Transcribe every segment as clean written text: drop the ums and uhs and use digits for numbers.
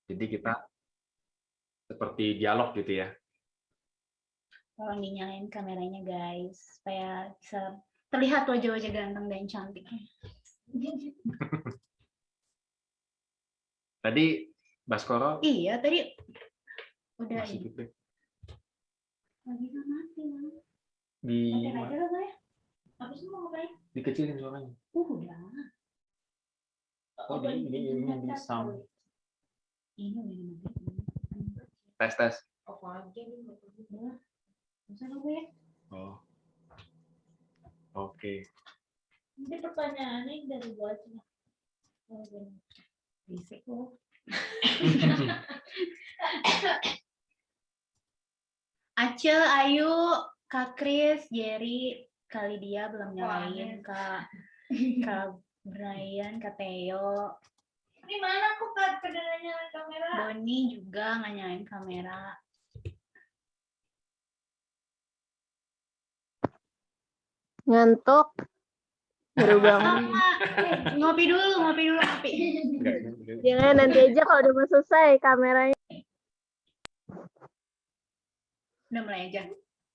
Jadi kita seperti dialog gitu ya. Tolong dinyalain kameranya guys, supaya bisa terlihat wajah-wajah ganteng dan cantik. Tadi Baskoro Iya, tadi udah masih ini. feedback Lagi kan mati, Bang. di Matiin aja lah, Bang. Habis itu mau ngapain? dikecilin suaranya. Udah. Oh, ini di sound. Ini udah. Tes. Apa aja nih, nggak perlu. Bisa dong, ya? Oh. Oke. Ini pertanyaannya dari buatnya. Berisik loh. Acil, Ayu, Kak Kris, Jerry, Kak Lydia belum nyalain, Kak Brian, Kak Theo. Ini mana kok Kak nyalain kamera? Boni juga nggak nyalain kamera. Ngantuk. Baru bangun. Ngopi dulu. Jangan nanti aja kalau udah mau selesai kameranya. Udah mulai aja.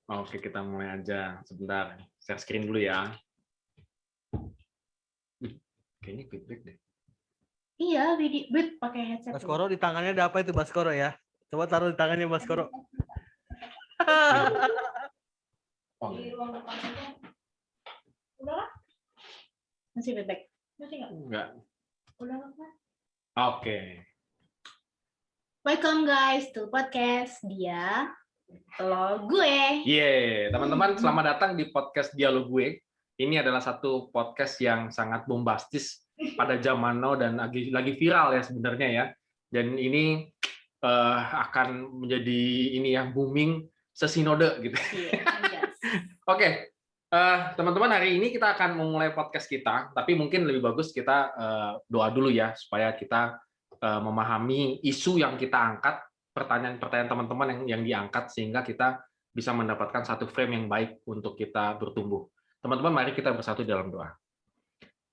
Oke, kita mulai aja. Sebentar. Share screen dulu ya. Kayaknya feedback deh. Iya, Bet pakai headset. Baskoro di tangannya ada apa itu Baskoro ya? Coba taruh di tangannya Baskoro. Oh, Di ruang depan aja. Udah? Masih feedback? Masih nggak? enggak. Udah nggak? Oke. Welcome guys to podcast dia lo gue. Teman-teman, selamat datang di podcast Dialog Gue. Ini adalah satu podcast yang sangat bombastis pada zaman now dan lagi viral ya sebenarnya ya. Dan ini akan menjadi ini ya booming sesinode gitu. Yes. Oke, teman-teman, hari ini kita akan memulai podcast kita, tapi mungkin lebih bagus kita doa dulu ya supaya kita memahami isu yang kita angkat, pertanyaan-pertanyaan teman-teman yang diangkat sehingga kita bisa mendapatkan satu frame yang baik untuk kita bertumbuh. Teman-teman, mari kita bersatu dalam doa.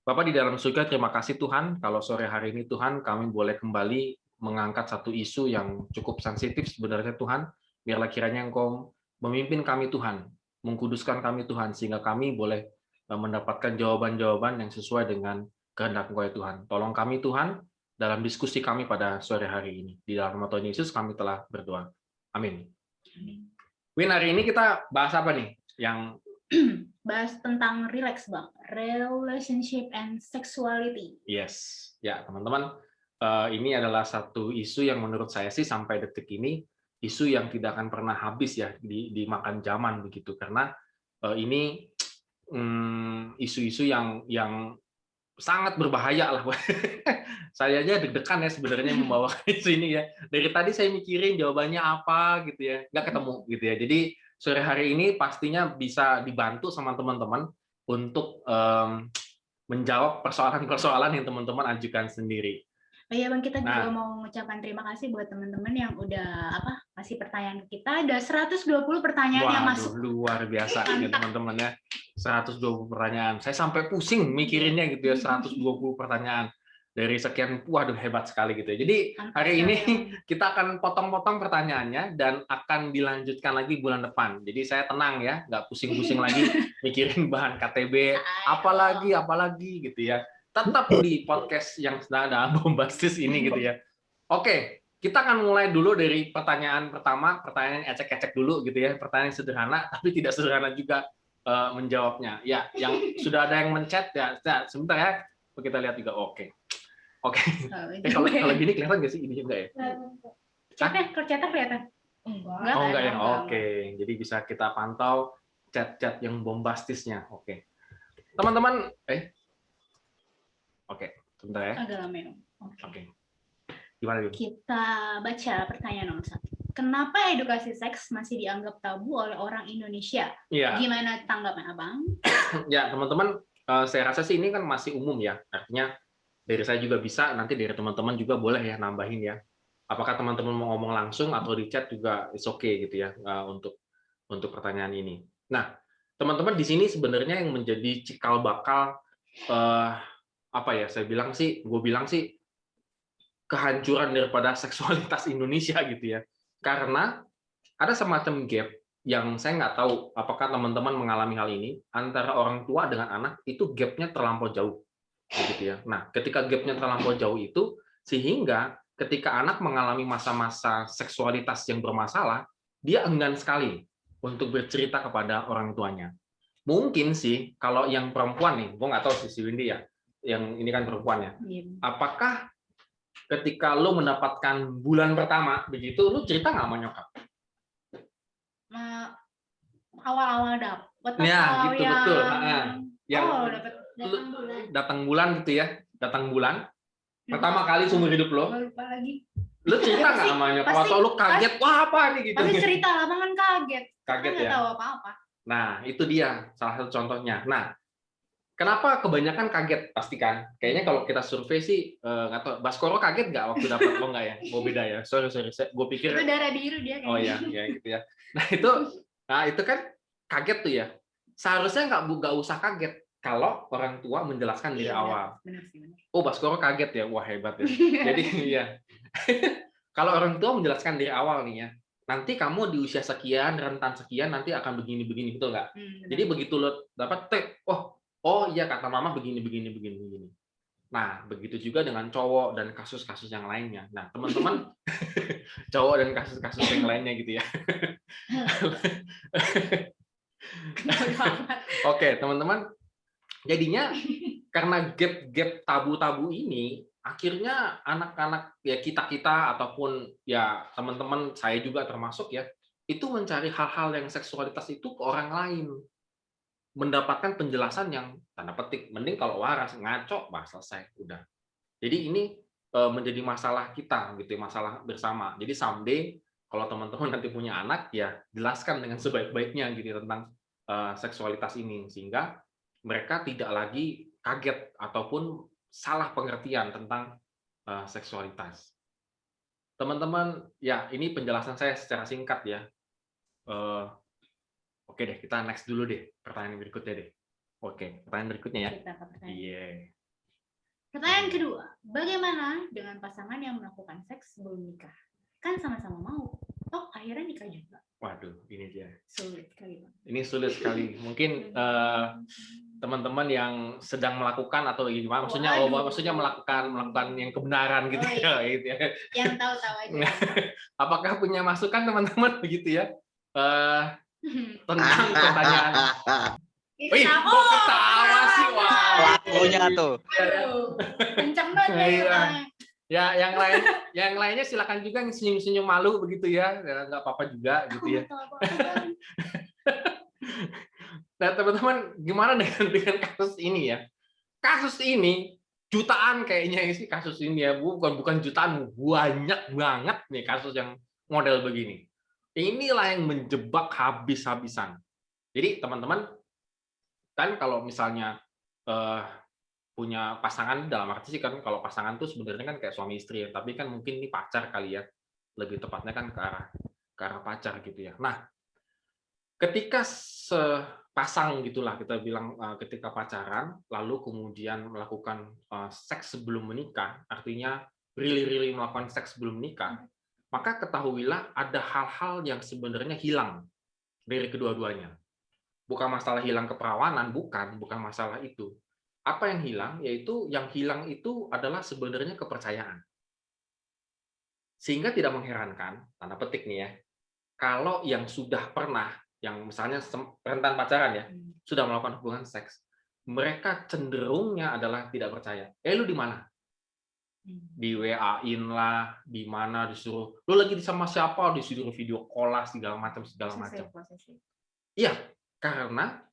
Bapak di dalam surga, terima kasih Tuhan, kalau sore hari ini Tuhan kami boleh kembali mengangkat satu isu yang cukup sensitif sebenarnya Tuhan, biarlah kiranya Engkau memimpin kami Tuhan, mengkuduskan kami Tuhan, sehingga kami boleh mendapatkan jawaban-jawaban yang sesuai dengan kehendak Engkau ya Tuhan. Tolong kami Tuhan, dalam diskusi kami pada sore hari ini. Di dalam nama Tuhan Yesus kami telah berdoa. Amin. Win, hari ini kita bahas apa nih? Yang Bahas tentang relax Bang, relationship and sexuality. yes, ya teman-teman, ini adalah satu isu yang menurut saya sih sampai detik ini isu yang tidak akan pernah habis ya dimakan zaman begitu, karena ini isu-isu yang sangat berbahaya lah. Saya aja deg-degan ya sebenarnya membawa isu ini ya. Dari tadi saya mikirin jawabannya apa gitu ya, nggak ketemu gitu ya. Jadi sore hari ini pastinya bisa dibantu sama teman-teman untuk menjawab persoalan-persoalan yang teman-teman ajukan sendiri. Oh iya Bang, kita juga mau mengucapkan terima kasih buat teman-teman yang udah kasih pertanyaan ke kita. Ada 120 pertanyaan yang masuk. Luar biasa ya teman-teman ya. 120 pertanyaan. Saya sampai pusing mikirinnya gitu ya, 120 pertanyaan. Dari sekian, waduh hebat sekali gitu ya. Jadi hari ini kita akan potong-potong pertanyaannya dan akan dilanjutkan lagi bulan depan. Jadi saya tenang ya, nggak pusing-pusing lagi mikirin bahan KTB, apalagi gitu ya. Tetap di podcast yang sedang dalam bombastis ini gitu ya. Oke, kita akan mulai dulu dari pertanyaan pertama, pertanyaan ecek-ecek dulu gitu ya, pertanyaan sederhana tapi tidak sederhana juga menjawabnya. Ya, yang sudah ada yang menchat ya, sebentar ya, kita lihat juga. Oke. Kalau gini kelihatan nggak sih ini enggak ya? Kalau cetak kelihatan? Enggak ya. Oke, jadi bisa kita pantau chat-chat yang bombastisnya. Oke. Teman-teman, Oke, sebentar ya. Agak lama ya. Oke. Gimana, Yun? Kita baca pertanyaan nomor 1. Kenapa edukasi seks masih dianggap tabu oleh orang Indonesia? Iya. Gimana tanggapan Abang? Ya, teman-teman, saya rasa sih ini kan masih umum ya. Artinya dari saya juga bisa, nanti dari teman-teman juga boleh ya nambahin ya. Apakah teman-teman mau ngomong langsung atau di chat juga it's okay gitu ya untuk pertanyaan ini. Nah, teman-teman di sini sebenarnya yang menjadi cikal bakal gue bilang sih kehancuran daripada seksualitas Indonesia gitu ya. Karena ada semacam gap yang saya nggak tahu apakah teman-teman mengalami hal ini, antara orang tua dengan anak itu gapnya terlampau jauh, gitu ya. Nah, ketika gapnya terlampau jauh itu, sehingga ketika anak mengalami masa-masa seksualitas yang bermasalah, dia enggan sekali untuk bercerita kepada orang tuanya. Mungkin sih kalau yang perempuan nih, gue nggak tahu si Windy ya, yang ini kan perempuan ya. Apakah ketika lo mendapatkan bulan pertama begitu, lo cerita nggak sama nyokap? Awal-awal dapet Ya, gitu betul. Yang dapet datang bulan gitu ya, datang bulan. Pertama kali seumur hidup lo. Lupa lagi. Lo cerita nggak sama nyokap? Atau lo kaget, wah apa nih gitu? Pasti cerita lama kan kaget. Kaget nggak ya. tahu apa-apa. Nah, itu dia salah satu contohnya. Nah, kenapa kebanyakan kaget? Pastikan. Kayaknya kalau kita survei sih, nggak tahu. Baskoro kaget nggak waktu dapat lo nggak ya? Oh beda ya. Sorry. Gue pikir. Itu darah biru dia. Oh ya gitu ya. Nah itu kan kaget tuh ya. Seharusnya nggak usah kaget kalau orang tua menjelaskan dari awal. Benar. Oh Baskoro kaget ya, wah hebat ya. Jadi iya. Kalau orang tua menjelaskan dari awal nih ya. Nanti kamu di usia sekian, rentan sekian, nanti akan begini, betul nggak? Jadi begitu lo dapat oh iya kata mama begini. Nah, begitu juga dengan cowok dan kasus-kasus yang lainnya. Nah, teman-teman, cowok dan kasus-kasus yang lainnya gitu ya. Oke, teman-teman. Jadinya karena gap tabu-tabu ini, akhirnya anak-anak ya kita ataupun ya teman-teman saya juga termasuk ya, itu mencari hal-hal yang seksualitas itu ke orang lain, mendapatkan penjelasan yang tanda petik mending kalau waras, ngaco selesai udah. Jadi ini menjadi masalah kita gitu, masalah bersama. Jadi someday kalau teman-teman nanti punya anak ya jelaskan dengan sebaik-baiknya gitu tentang seksualitas ini, sehingga mereka tidak lagi kaget ataupun salah pengertian tentang seksualitas. Teman-teman, ya ini penjelasan saya secara singkat ya. Oke deh, kita next dulu deh, pertanyaan berikutnya deh. Oke, pertanyaan berikutnya ya. Iya. Pertanyaan kedua, bagaimana dengan pasangan yang melakukan seks sebelum nikah? Kan sama-sama mau, toh akhirnya nikah juga. Waduh, ini dia. Sulit sekali, Bang. Ini sulit sekali. Mungkin teman-teman yang sedang melakukan atau gimana? Maksudnya melakukan yang kebenaran gitu ya. Gitu ya. Yang tahu-tahu aja. Apakah punya masukan teman-teman begitu ya? Tentang pertanyaan. Wih, kok ketawa sih? Wah, lakunya tuh. Kencang banget. Ya, yang lainnya silakan juga yang senyum-senyum malu begitu ya, nggak apa-apa juga gitu ya. Nah, teman-teman, gimana dengan kasus ini ya? Kasus ini jutaan kayaknya sih kasus ini ya, bukan jutaan, banyak banget nih kasus yang model begini. Inilah yang menjebak habis-habisan. Jadi teman-teman kan kalau misalnya punya pasangan, dalam arti sih kan kalau pasangan tuh sebenarnya kan kayak suami istri ya, tapi kan mungkin ini pacar kali ya, lebih tepatnya kan ke arah pacar gitu ya. Nah, ketika sepasang gitulah kita bilang, ketika pacaran lalu kemudian melakukan seks sebelum menikah, artinya really melakukan seks sebelum menikah, maka ketahuilah ada hal-hal yang sebenarnya hilang dari kedua-duanya. Bukan masalah hilang keperawanan, bukan masalah itu. Apa yang hilang? Yaitu yang hilang itu adalah sebenarnya kepercayaan. Sehingga tidak mengherankan, tanda petik nih ya, kalau yang sudah pernah, yang misalnya rentan pacaran ya, sudah melakukan hubungan seks, mereka cenderungnya adalah tidak percaya. Lu di mana? Di WA-in lah, di mana disuruh, lu lagi sama siapa, disuruh video call lah, segala macam. Iya, karena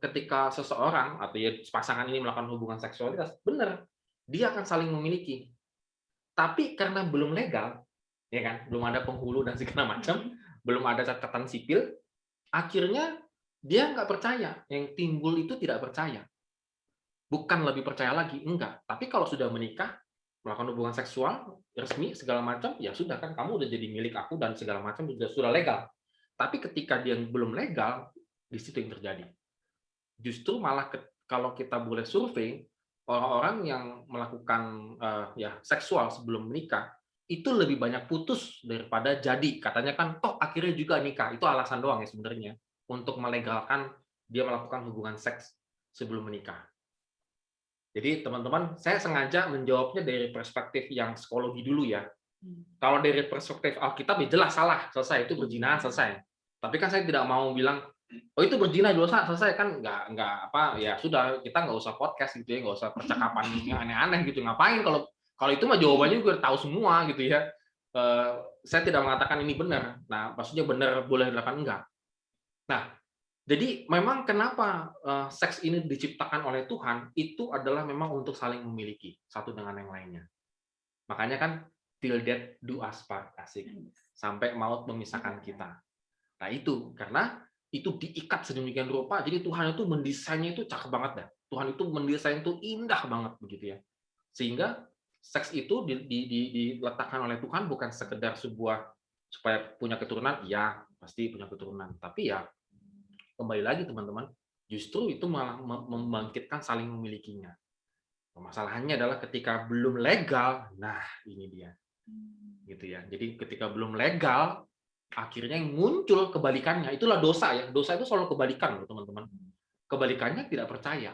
ketika seseorang atau ya pasangan ini melakukan hubungan seksualitas, benar, dia akan saling memiliki. Tapi karena belum legal, ya kan, belum ada penghulu dan segala macam, belum ada catatan sipil, akhirnya dia nggak percaya. Yang timbul itu tidak percaya. Bukan lebih percaya lagi, enggak. Tapi kalau sudah menikah, melakukan hubungan seksual resmi segala macam, ya sudah kan kamu udah jadi milik aku dan segala macam sudah legal. Tapi ketika dia belum legal, di situ yang terjadi. Justru malah kalau kita boleh survei, orang-orang yang melakukan seksual sebelum menikah itu lebih banyak putus daripada jadi. Katanya kan, toh akhirnya juga nikah. Itu alasan doang ya sebenarnya untuk melegalkan dia melakukan hubungan seks sebelum menikah. Jadi teman-teman, saya sengaja menjawabnya dari perspektif yang psikologi dulu ya. Kalau dari perspektif Alkitab ya jelas salah, selesai, itu berzina, selesai. Tapi kan saya tidak mau bilang, oh itu berzina dosa, selesai, kan nggak apa, ya sudah, kita nggak usah podcast gitu ya, nggak usah percakapan yang aneh-aneh gitu. Ngapain kalau itu mah jawabannya juga tahu semua gitu ya. Saya tidak mengatakan ini benar. Nah, maksudnya benar boleh dilakukan, enggak. Nah, jadi memang kenapa seks ini diciptakan oleh Tuhan itu adalah memang untuk saling memiliki satu dengan yang lainnya. Makanya kan till death do us part, asik. Sampai maut memisahkan kita. Nah itu karena itu diikat sedemikian rupa, jadi Tuhan itu mendesainnya itu cakep banget dah. Tuhan itu mendesain itu indah banget begitu ya. Sehingga seks itu diletakkan oleh Tuhan bukan sekedar sebuah supaya punya keturunan, ya pasti punya keturunan. Tapi ya kembali lagi teman-teman, justru itu malah membangkitkan saling memilikinya. Masalahnya adalah ketika belum legal, nah ini dia, gitu ya. Jadi ketika belum legal, akhirnya yang muncul kebalikannya. Itulah dosa ya. Dosa itu selalu kebalikan loh teman-teman. Kebalikannya tidak percaya.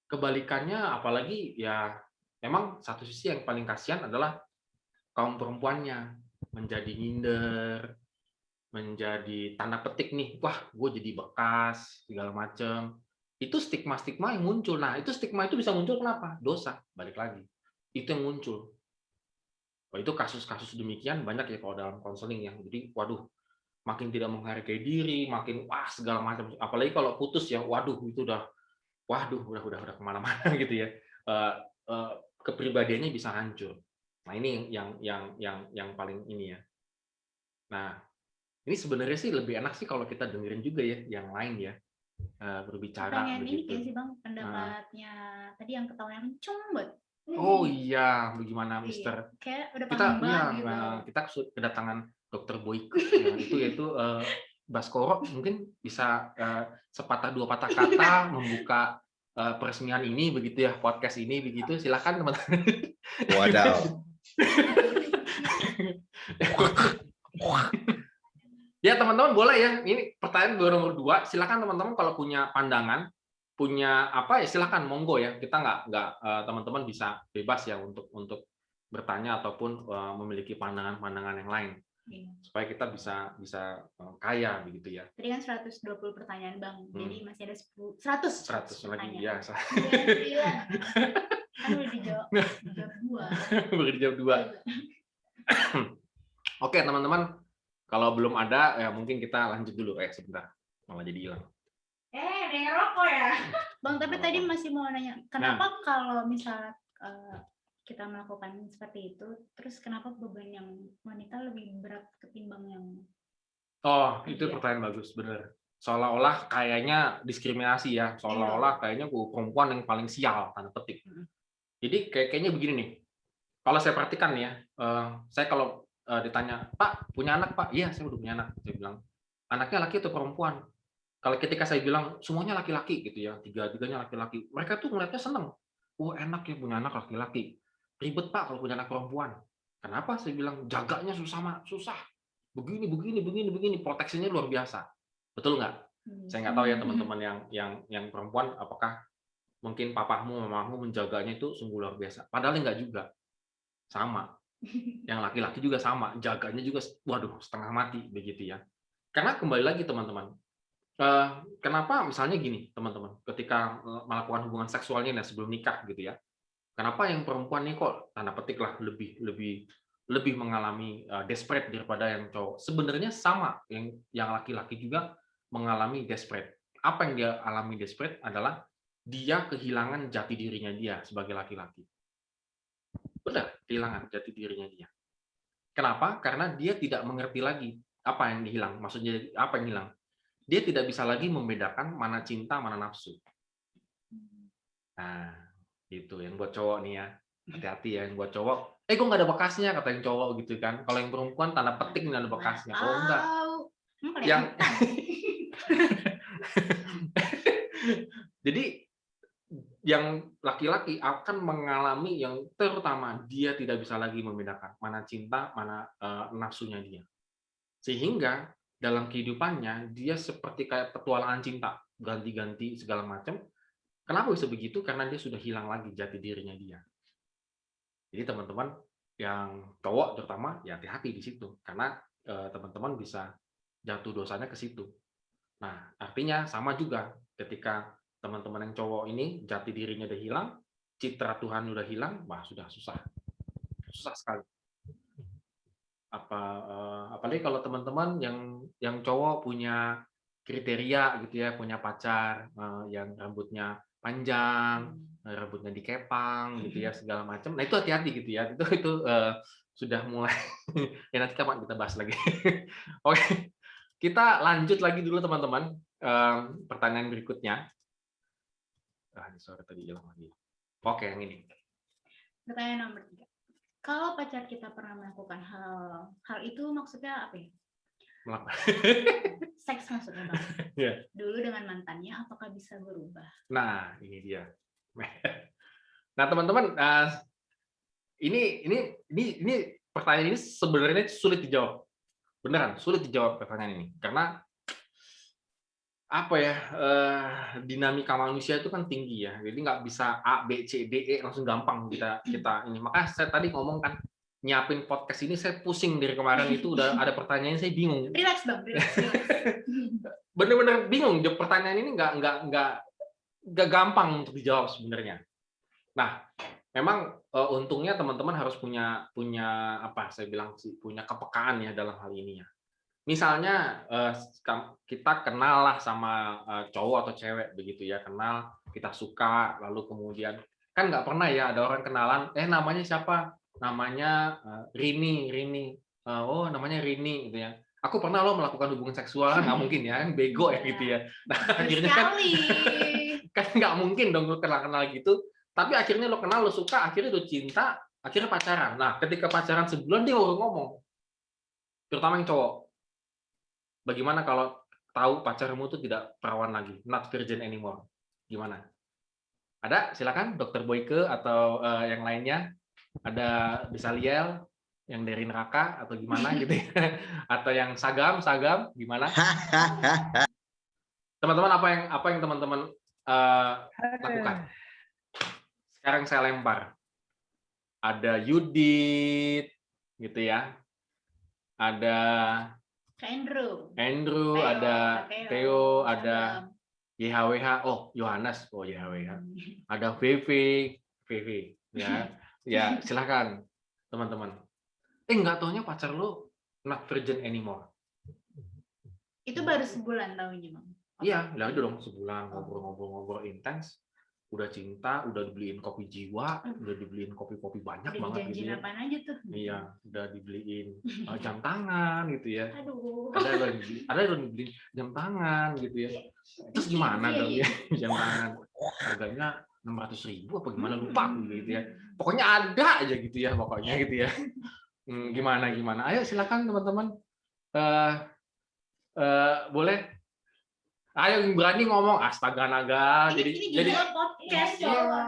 Kebalikannya apalagi ya, memang satu sisi yang paling kasihan adalah kaum perempuannya menjadi minder, menjadi tanda petik nih, wah gue jadi bekas segala macam. Itu stigma-stigma yang muncul. Nah itu stigma itu bisa muncul kenapa? Dosa, balik lagi itu yang muncul. Oh, itu kasus-kasus demikian banyak ya kalau dalam konseling yang jadi waduh, makin tidak menghargai diri, makin wah segala macam. Apalagi kalau putus ya, waduh itu udah kemana-mana gitu ya. Kepribadiannya bisa hancur. Nah ini yang paling ini ya. Nah ini sebenarnya sih lebih enak sih kalau kita dengerin juga ya yang lain ya, berbicara Pertanyaan ini begitu. kayak sih Bang, pendapatnya tadi yang ketahuan kenceng banget. Oh iya, bagaimana Mister? Kayak udah Kita paham ya, banget gitu. kita kedatangan Dokter Boyko itu yaitu Baskoro mungkin bisa sepatah dua patah kata membuka peresmian ini begitu ya, podcast ini begitu. Silakan teman-teman. Wadaw. Ya teman-teman boleh ya. Ini pertanyaan nomor 2. Silakan teman-teman kalau punya pandangan, punya apa ya silakan monggo ya. Kita nggak teman-teman bisa bebas ya untuk bertanya ataupun memiliki pandangan-pandangan yang lain. Supaya kita bisa kaya begitu ya. Tadi kan 120 pertanyaan Bang. Jadi masih ada 100 lagi pertanyaan. biasa. Kan udah dijawab 2. Baru dijawab 2. Oke, teman-teman. Kalau belum ada ya mungkin kita lanjut dulu. Sebentar. Malah jadi hilang. Ada yang rokok ya. Bang, tapi tadi masih mau nanya, kenapa kalau misalnya kita melakukan seperti itu, terus kenapa beban yang wanita lebih berat ketimbang yang... Oh, itu pertanyaan bagus, bener. Seolah-olah kayaknya diskriminasi ya, seolah-olah kayaknya perempuan yang paling sial, tanda petik. Jadi kayaknya begini nih, kalau saya perhatikan ya, saya kalau ditanya, Pak, punya anak Pak? Iya, saya udah punya anak. Saya bilang, anaknya laki atau perempuan? Kalau ketika saya bilang, semuanya laki-laki gitu ya, tiga-tiganya laki-laki, mereka tuh ngeliatnya seneng. Oh enak ya punya anak laki-laki. Ribet Pak kalau punya anak perempuan. Kenapa? Saya bilang, jaganya susah. Begini, proteksinya luar biasa. Betul nggak? Saya nggak tahu ya teman-teman yang perempuan, apakah mungkin papamu, mamamu menjaganya itu sungguh luar biasa. Padahal nggak juga. Sama. Yang laki-laki juga sama. Jaganya juga, waduh, setengah mati begitu ya. Karena kembali lagi teman-teman, kenapa misalnya gini teman-teman, ketika melakukan hubungan seksualnya sebelum nikah gitu ya, kenapa yang perempuan nih kok tanda petik lah lebih mengalami desperate daripada yang cowok? Sebenarnya sama, yang laki-laki juga mengalami desperate. Apa yang dia alami desperate adalah dia kehilangan jati dirinya dia sebagai laki-laki. Benar, kehilangan jati dirinya dia. Kenapa? Karena dia tidak mengerti lagi apa yang hilang. Maksudnya apa yang hilang? Dia tidak bisa lagi membedakan mana cinta, mana nafsu. Nah, itu yang buat cowok nih ya. Hati-hati ya yang buat cowok. Kok nggak ada bekasnya, kata yang cowok gitu kan. Kalau yang perempuan tanda petik nggak ada bekasnya. Oh enggak. Jadi yang laki-laki akan mengalami yang terutama dia tidak bisa lagi membedakan mana cinta, mana nafsunya dia. Sehingga dalam kehidupannya dia seperti kayak petualangan cinta, ganti-ganti segala macam. Kenapa bisa begitu? Karena dia sudah hilang lagi jati dirinya dia. Jadi teman-teman yang cowok terutama ya hati-hati di situ karena teman-teman bisa jatuh dosanya ke situ. Nah, artinya sama juga ketika teman-teman yang cowok ini jati dirinya udah hilang, citra Tuhan udah hilang, wah sudah susah. Susah sekali. Apalagi kalau teman-teman yang cowok punya kriteria gitu ya, punya pacar yang rambutnya panjang, rambutnya dikepang gitu ya, segala macam. Nah, itu hati-hati gitu ya. Itu sudah mulai ya nanti kapan kita bahas lagi. Oke. Kita lanjut lagi dulu teman-teman. Pertanyaan berikutnya. Ini suara tadi hilang lagi. Oke, yang ini. Pertanyaan nomor 3. Kalau pacar kita pernah melakukan hal itu maksudnya apa ya? Seks maksudnya Bang. Yeah. Dulu dengan mantannya, apakah bisa berubah? Nah, ini dia. Nah, teman-teman, ini pertanyaan ini sebenarnya sulit dijawab. Beneran, sulit dijawab pertanyaan ini. Karena apa ya, dinamika manusia itu kan tinggi ya. Jadi nggak bisa A, B, C, D, E langsung gampang kita ini. Makanya saya tadi ngomong kan, nyiapin podcast ini saya pusing dari kemarin itu udah ada pertanyaan saya bingung. Relax Bang, relax. Bener-bener bingung. Pertanyaan ini nggak gampang untuk dijawab sebenarnya. Nah, memang untungnya teman-teman harus punya apa saya bilang sih, punya kepekaan ya dalam hal ini ya. Misalnya kita kenal lah sama cowok atau cewek begitu ya, kenal, kita suka, lalu kemudian kan nggak pernah ya ada orang kenalan, namanya siapa? Namanya Rini. Oh, namanya Rini gitu ya. Aku pernah lo melakukan hubungan seksual, kan nggak mungkin ya, kan bego ya gitu ya. Nah, akhirnya kan nggak mungkin dong lo kenal gitu. Tapi akhirnya lo kenal, lo suka, akhirnya lo cinta, akhirnya pacaran. Nah, ketika pacaran sebulan dia ngomong, terutama yang cowok, bagaimana kalau tahu pacarmu itu tidak perawan lagi, not virgin anymore? Gimana? Ada? Silakan, Dokter Boyke atau yang lainnya. Ada Bisaliel yang dari neraka atau gimana gitu ya? Atau yang Sagam gimana? Teman-teman apa yang teman-teman lakukan? Sekarang saya lempar. Ada Yudit gitu ya. Ada Andrew, ada Theo, ada YHWH, Yohanes, YHWH. Ada VV ya. Ya, silakan teman-teman. Nggak taunya pacar lo not virgin anymore. Itu baru sebulan tahunya, Bang. Iya, udah dong sebulan ngobrol-ngobrol intens. Udah cinta, udah dibeliin kopi jiwa, udah dibeliin kopi-kopi banyak udah banget gitu ya. Apaan aja tuh? Iya, udah dibeliin jam tangan gitu ya. Aduh. Ada yang dibeliin jam tangan gitu ya. Terus gimana dong ya jam tangan? Harganya 600.000 apa gimana lupa gitu ya. Pokoknya ada aja gitu ya pokoknya gitu ya. Gimana? Ayo silakan teman-teman. Boleh. Ayo yang berani ngomong, astaga naga. Jadi podcast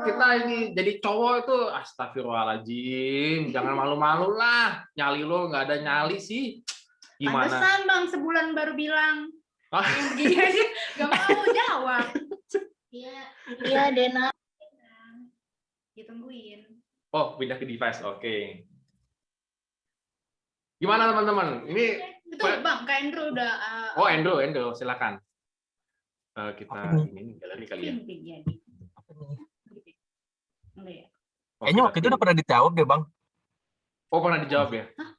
kita ini jadi cowok itu astagfirullahaladzim, jangan malu-malu lah. Nyali lo nggak ada nyali sih. Gimana? Pantesan Bang sebulan baru bilang. Yang begini aja nggak mau jawab. Iya Dena. Ditungguin. Oh, pindah ke device. Oke. Gimana teman-teman? Ini itu Bang, Kak Andrew udah Andrew, silakan. Kita ini galeri kali ya. Kayaknya waktu itu udah pernah dijawab deh, Bang. Oh, pernah dijawab ya? Hah?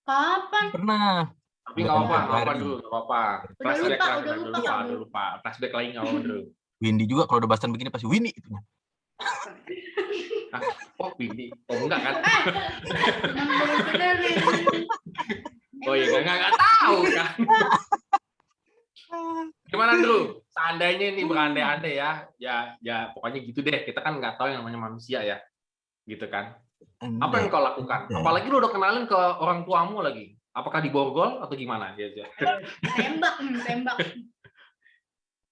Kapan? Pernah. Tapi nggak apa-apa dulu, nggak apa-apa. Flashback lah, udah lupa. Flashback lagi nggak apa-apa dulu. Windy juga kalau udah bahasan begini pasti Windy itu. Oh, Windy. Oh, enggak kan? Oh iya, nggak tahu kan. Gimana dulu? Seandainya ini berandai-andai ya pokoknya gitu deh. Kita kan nggak tahu yang namanya manusia ya, gitu kan. Apa yang kau lakukan? Apalagi lu udah kenalin ke orang tuamu lagi. Apakah diborgol atau gimana? Ya. Tembak.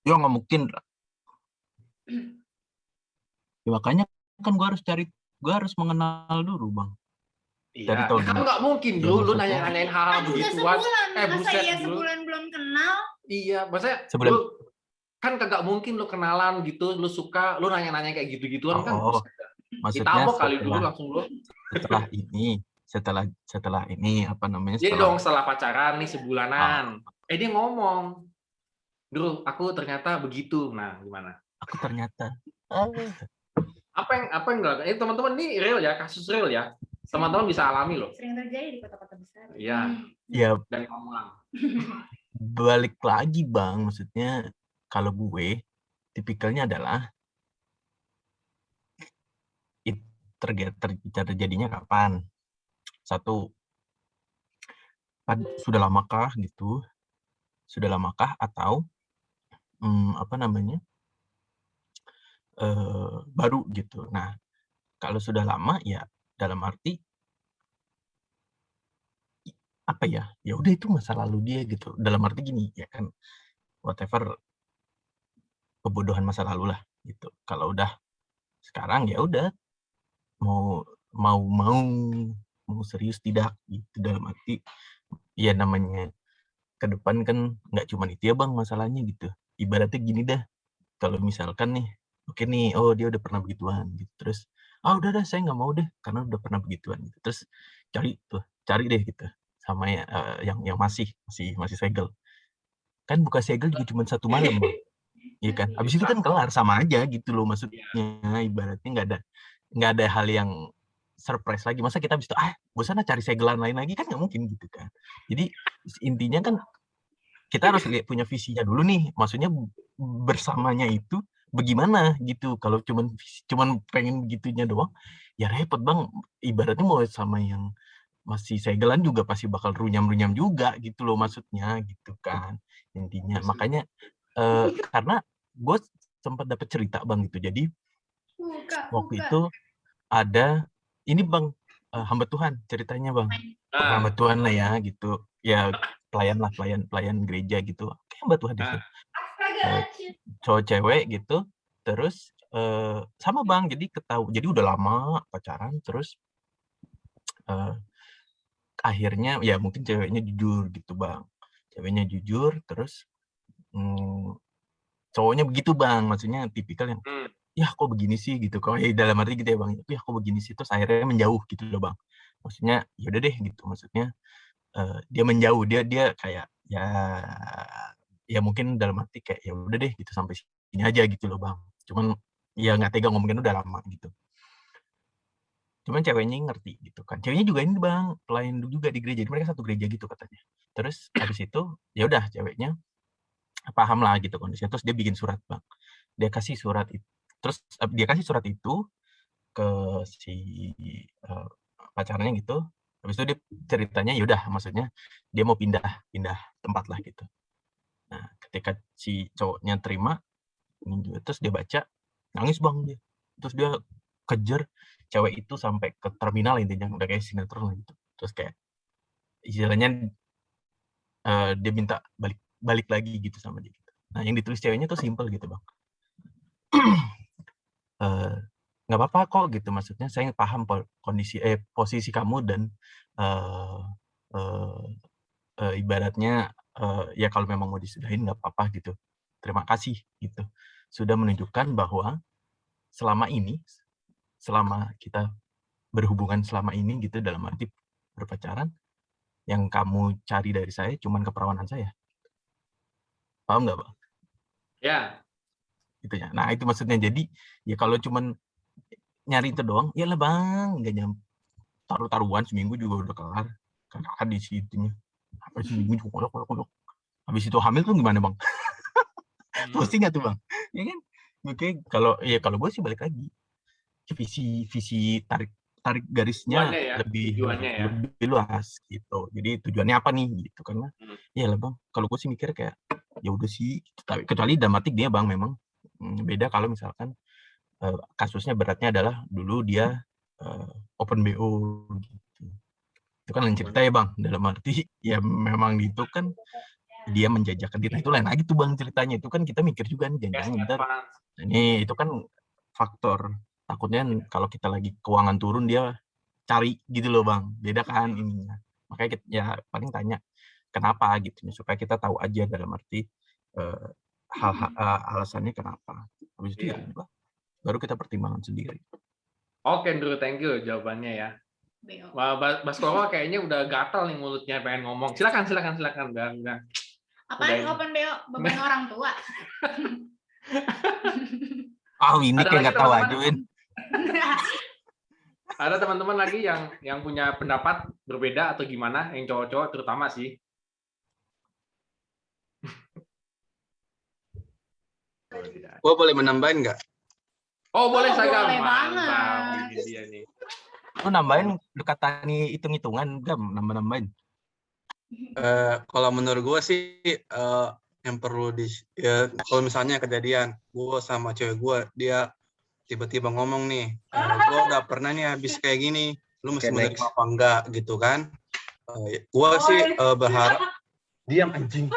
Yo nggak mungkin. Ya, makanya kan gue harus mengenal dulu bang. Dari Iya, tahun kan ini. nggak mungkin Ya, dulu lu maksudnya- nanya-nanyain hal-hal Kan udah begituan. sebulan, masa Buset iya dulu. sebulan belum kenal? Iya, maksudnya Sebulan. lu kan kagak mungkin lu kenalan gitu, lu suka, lu nanya-nanya kayak gitu-gituan kan. Oh, Buset dah. maksudnya Ditabok kali dulu langsung lu. setelah ini apa namanya Iya setelah dong, setelah pacaran nih sebulanan. Dia ngomong, Dulu, aku ternyata begitu. Nah, gimana? aku ternyata Apa yang enggak? Teman-teman ini real ya, kasus real ya. Teman-teman bisa alami loh. Sering terjadi di kota-kota besar. Iya. ya Dan ngomong. balik lagi bang, maksudnya kalau gue tipikalnya adalah terjadinya kapan? Satu, sudah lamakah gitu? Sudah lamakah atau apa namanya baru gitu? Nah, kalau sudah lama ya dalam arti apa ya? Ya udah itu masa lalu dia gitu. Dalam arti gini ya kan, whatever kebodohan masa lalu lah gitu. Kalau udah sekarang ya udah mau mau mau mau serius tidak gitu, dalam arti ya namanya ke depan kan nggak cuma itu ya bang masalahnya gitu. Ibaratnya gini dah, kalau misalkan nih oke nih, oh dia udah pernah begituan gitu, terus udah saya nggak mau deh karena udah pernah begituan gitu. Terus cari deh gitu sama yang masih segel, kan buka segel juga cuma 1 malam bang. Iya kan, habis itu kan kelar, sama aja gitu loh maksudnya. Ibaratnya nggak ada hal yang surprise lagi. Masa kita habis itu bosan cari segelan lain lagi, kan nggak mungkin gitu kan. Jadi intinya kan kita harus punya visinya dulu nih, maksudnya bersamanya itu bagaimana gitu. Kalau cuman pengen gitunya doang ya repot bang. Ibaratnya mau sama yang masih segelan juga pasti bakal runyam-runyam juga gitu loh maksudnya gitu kan intinya. Makanya karena gue sempat dapat cerita bang gitu. Jadi waktu itu ada ini bang, hamba Tuhan ceritanya bang. Hamba Tuhan lah ya gitu. Ya pelayan gereja gitu. Kayak hamba Tuhan deh. Cowok cewek gitu. Terus sama bang, jadi udah lama pacaran, terus akhirnya ya mungkin ceweknya jujur gitu bang. Ceweknya jujur, terus cowoknya begitu bang, maksudnya tipikal yang ya kok begini sih gitu. Kalau dalam arti gitu ya bang, ya kok begini sih, terus akhirnya menjauh gitu loh bang. Maksudnya yaudah deh gitu, maksudnya dia menjauh, dia kayak ya mungkin dalam arti kayak ya udah deh gitu sampai sini aja gitu loh bang. Cuman ya nggak tega ngomongin udah lama gitu. Cuman ceweknya ngerti gitu kan. Ceweknya juga ini bang, pelayan juga di gereja. Jadi mereka satu gereja gitu katanya. Terus habis itu ya udah ceweknya paham lah gitu kondisinya. Terus dia bikin surat bang. Dia kasih surat itu. Terus dia kasih surat itu ke si pacarnya gitu. Habis itu dia ceritanya ya udah, maksudnya dia mau pindah tempat lah gitu. Nah, ketika si cowoknya terima, terus dia baca, nangis bang dia. Terus dia kejar cewek itu sampai ke terminal, intinya udah kayak sinetron lah gitu. Terus kayak istilahnya dia minta balik lagi gitu sama dia gitu. Nah, yang ditulis ceweknya tuh simple gitu bang. Nggak apa-apa kok gitu, maksudnya saya paham posisi kamu dan ibaratnya ya kalau memang mau disudahin nggak apa-apa gitu. Terima kasih gitu. Sudah menunjukkan bahwa selama kita berhubungan selama ini gitu, dalam arti berpacaran, yang kamu cari dari saya cuman keperawanan saya. Paham nggak bang? Ya. Gitu ya. Nah itu maksudnya, jadi ya kalau cuman nyari itu doang, ya lah bang, nggak nyampe taruhan seminggu juga udah kelar. Karena di situnya. Apa seminggu juga kolok. Habis itu hamil tuh gimana bang? Pusing nggak tuh bang? Ya kan? Oke, kalau gue sih balik lagi. Visi tarik garisnya lebih luas gitu. Jadi tujuannya apa nih gitu, karena ya lah bang, kalau gue sih mikir kayak ya udah sih, kecuali dramatik dia bang, memang beda kalau misalkan kasusnya beratnya adalah dulu dia open BO gitu. Itu kan lain cerita ya bang, dalam arti ya memang itu kan dia menjajakan diri, itu lain lagi tuh bang ceritanya. Itu kan kita mikir juga nih, jangan-jangan bentar ini itu kan faktor takutnya kalau kita lagi keuangan turun dia cari gitu loh Bang. Beda kan ininya. Makanya ya paling tanya kenapa gitu supaya kita tahu aja dalam arti alasannya kenapa. Habis itu ya Iya. udah, baru kita pertimbangkan sendiri. Oke, Andrew, thank you jawabannya ya. Beo. Wah, Baskoro kayaknya udah gatal nih mulutnya pengen ngomong. Silakan. Udah. Apaan Udah. open BO? Beban orang tua. Ini Ada kayak lagi nggak tahu teman-teman? aja, Win. Ada teman-teman lagi yang punya pendapat berbeda atau gimana? Yang cowok-cowok terutama sih. Gua boleh menambahin nggak? Oh, boleh saya boleh mantap. banget. Ini dia nih. Lu nambahin kata nih hitung-hitungan, Gam, nambahin. Kalau menurut gua sih yang perlu kalau misalnya kejadian gua sama cewek gua, dia tiba-tiba ngomong nih, gua udah pernah nih habis kayak gini, lu mesti menerima apa enggak gitu kan? Gua sih berharap diam anjing.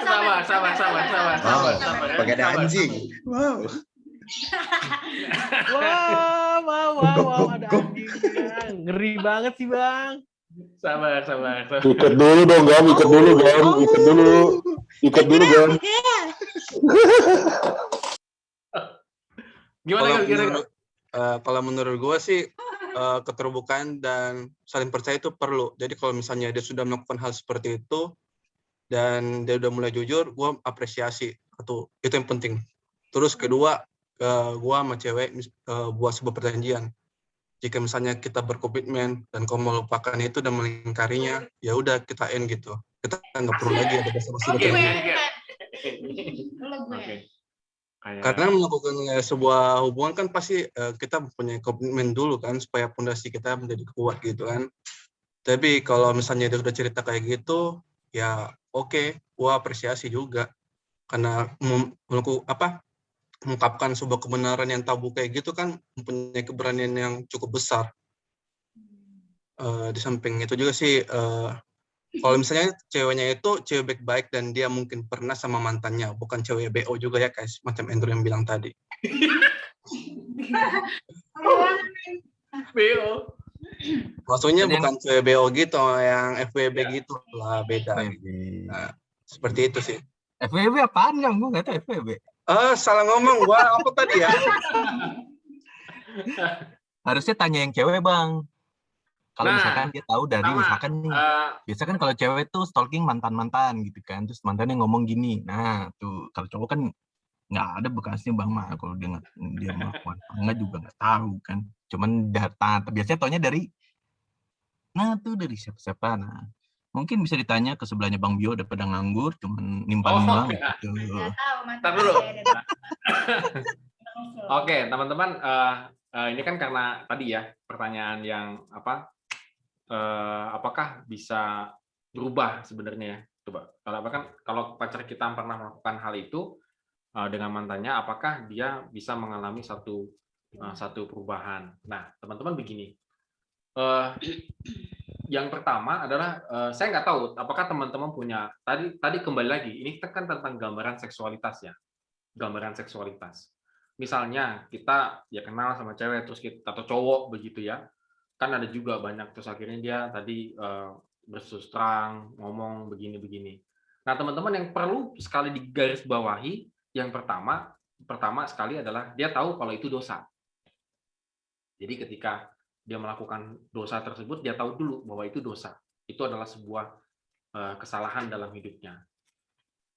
Sabar. Pakai ada anjing. Wow. Wow, ada anjingnya. Ngeri banget sih, Bang. Sabar. Ikat dulu dong, Gam. Ikat dulu, Gam. Gimana kira-kira? Kalau menurut gue sih keterbukaan dan saling percaya itu perlu. Jadi kalau misalnya dia sudah melakukan hal seperti itu dan dia udah mulai jujur, gue apresiasi. Itu yang penting. Terus kedua, gue sama cewek buat sebuah perjanjian. Jika misalnya kita berkomitmen dan kau melupakan itu dan melingkarinya, ya udah kita end gitu. Kita nggak perlu lagi ada basa-basi. Oke. Karena melakukan sebuah hubungan kan pasti kita punya komitmen dulu kan supaya fondasi kita menjadi kuat gitu kan. Tapi kalau misalnya dia udah cerita kayak gitu, ya oke, gua apresiasi juga karena mengungkapkan sebuah kebenaran yang tabu kayak gitu kan mempunyai keberanian yang cukup besar. Di samping itu juga sih kalau misalnya ceweknya itu cewek baik dan dia mungkin pernah sama mantannya, bukan cewek BO juga ya guys, macam Andrew yang bilang tadi. BO. Maksudnya bukan cewek BO gitu, yang FWB gitu lah, beda. Nah, seperti itu sih. FWB apaan Gam? Gue nggak tahu FWB. Salah ngomong gua apa tadi ya? Harusnya tanya yang cewek Bang. Kalau misalkan dia tahu dari misalkan nih, biasa kan kalau cewek tuh stalking mantan-mantan gitu kan, terus mantannya ngomong gini, nah tuh kalau cowok kan nggak ada bekasnya Bang mah, kalau dia melakukan enggak juga nggak tahu kan, cuman data biasanya taunya dari siapa-siapa. Nah mungkin bisa ditanya ke sebelahnya Bang Bio daripada nganggur, cuman nimpan doang gitu. Ntar dulu. Oke teman-teman, ini kan karena tadi ya pertanyaan yang apakah bisa berubah sebenarnya ya? Coba kalau pacar kita pernah melakukan hal itu dengan mantannya, apakah dia bisa mengalami satu perubahan? Nah, teman-teman begini, yang pertama adalah saya nggak tahu apakah teman-teman punya tadi kembali lagi ini kan tentang gambaran seksualitas ya, gambaran seksualitas. Misalnya kita ya kenal sama cewek terus atau cowok begitu ya. Kan ada juga banyak terus akhirnya dia tadi berterus terang ngomong begini. Nah teman-teman yang perlu sekali digarisbawahi yang pertama sekali adalah dia tahu kalau itu dosa. Jadi ketika dia melakukan dosa tersebut dia tahu dulu bahwa itu dosa. Itu adalah sebuah kesalahan dalam hidupnya.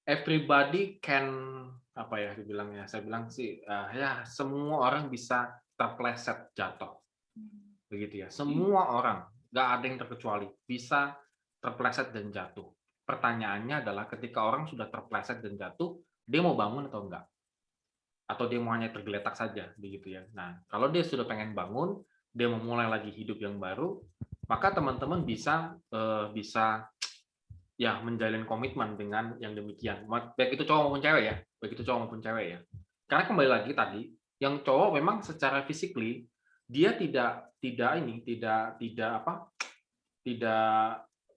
Everybody can dibilangnya. Saya bilang sih ya semua orang bisa terpleset jatuh. Begitu ya, semua orang, nggak ada yang terkecuali, bisa terpleset dan jatuh. Pertanyaannya adalah ketika orang sudah terpleset dan jatuh, dia mau bangun atau enggak? Atau dia mau hanya tergeletak saja, begitu ya. Nah, kalau dia sudah pengen bangun, dia memulai lagi hidup yang baru, maka teman-teman bisa ya menjalin komitmen dengan yang demikian. Baik itu cowok maupun cewek ya. Karena kembali lagi tadi, yang cowok memang secara physically dia tidak kayak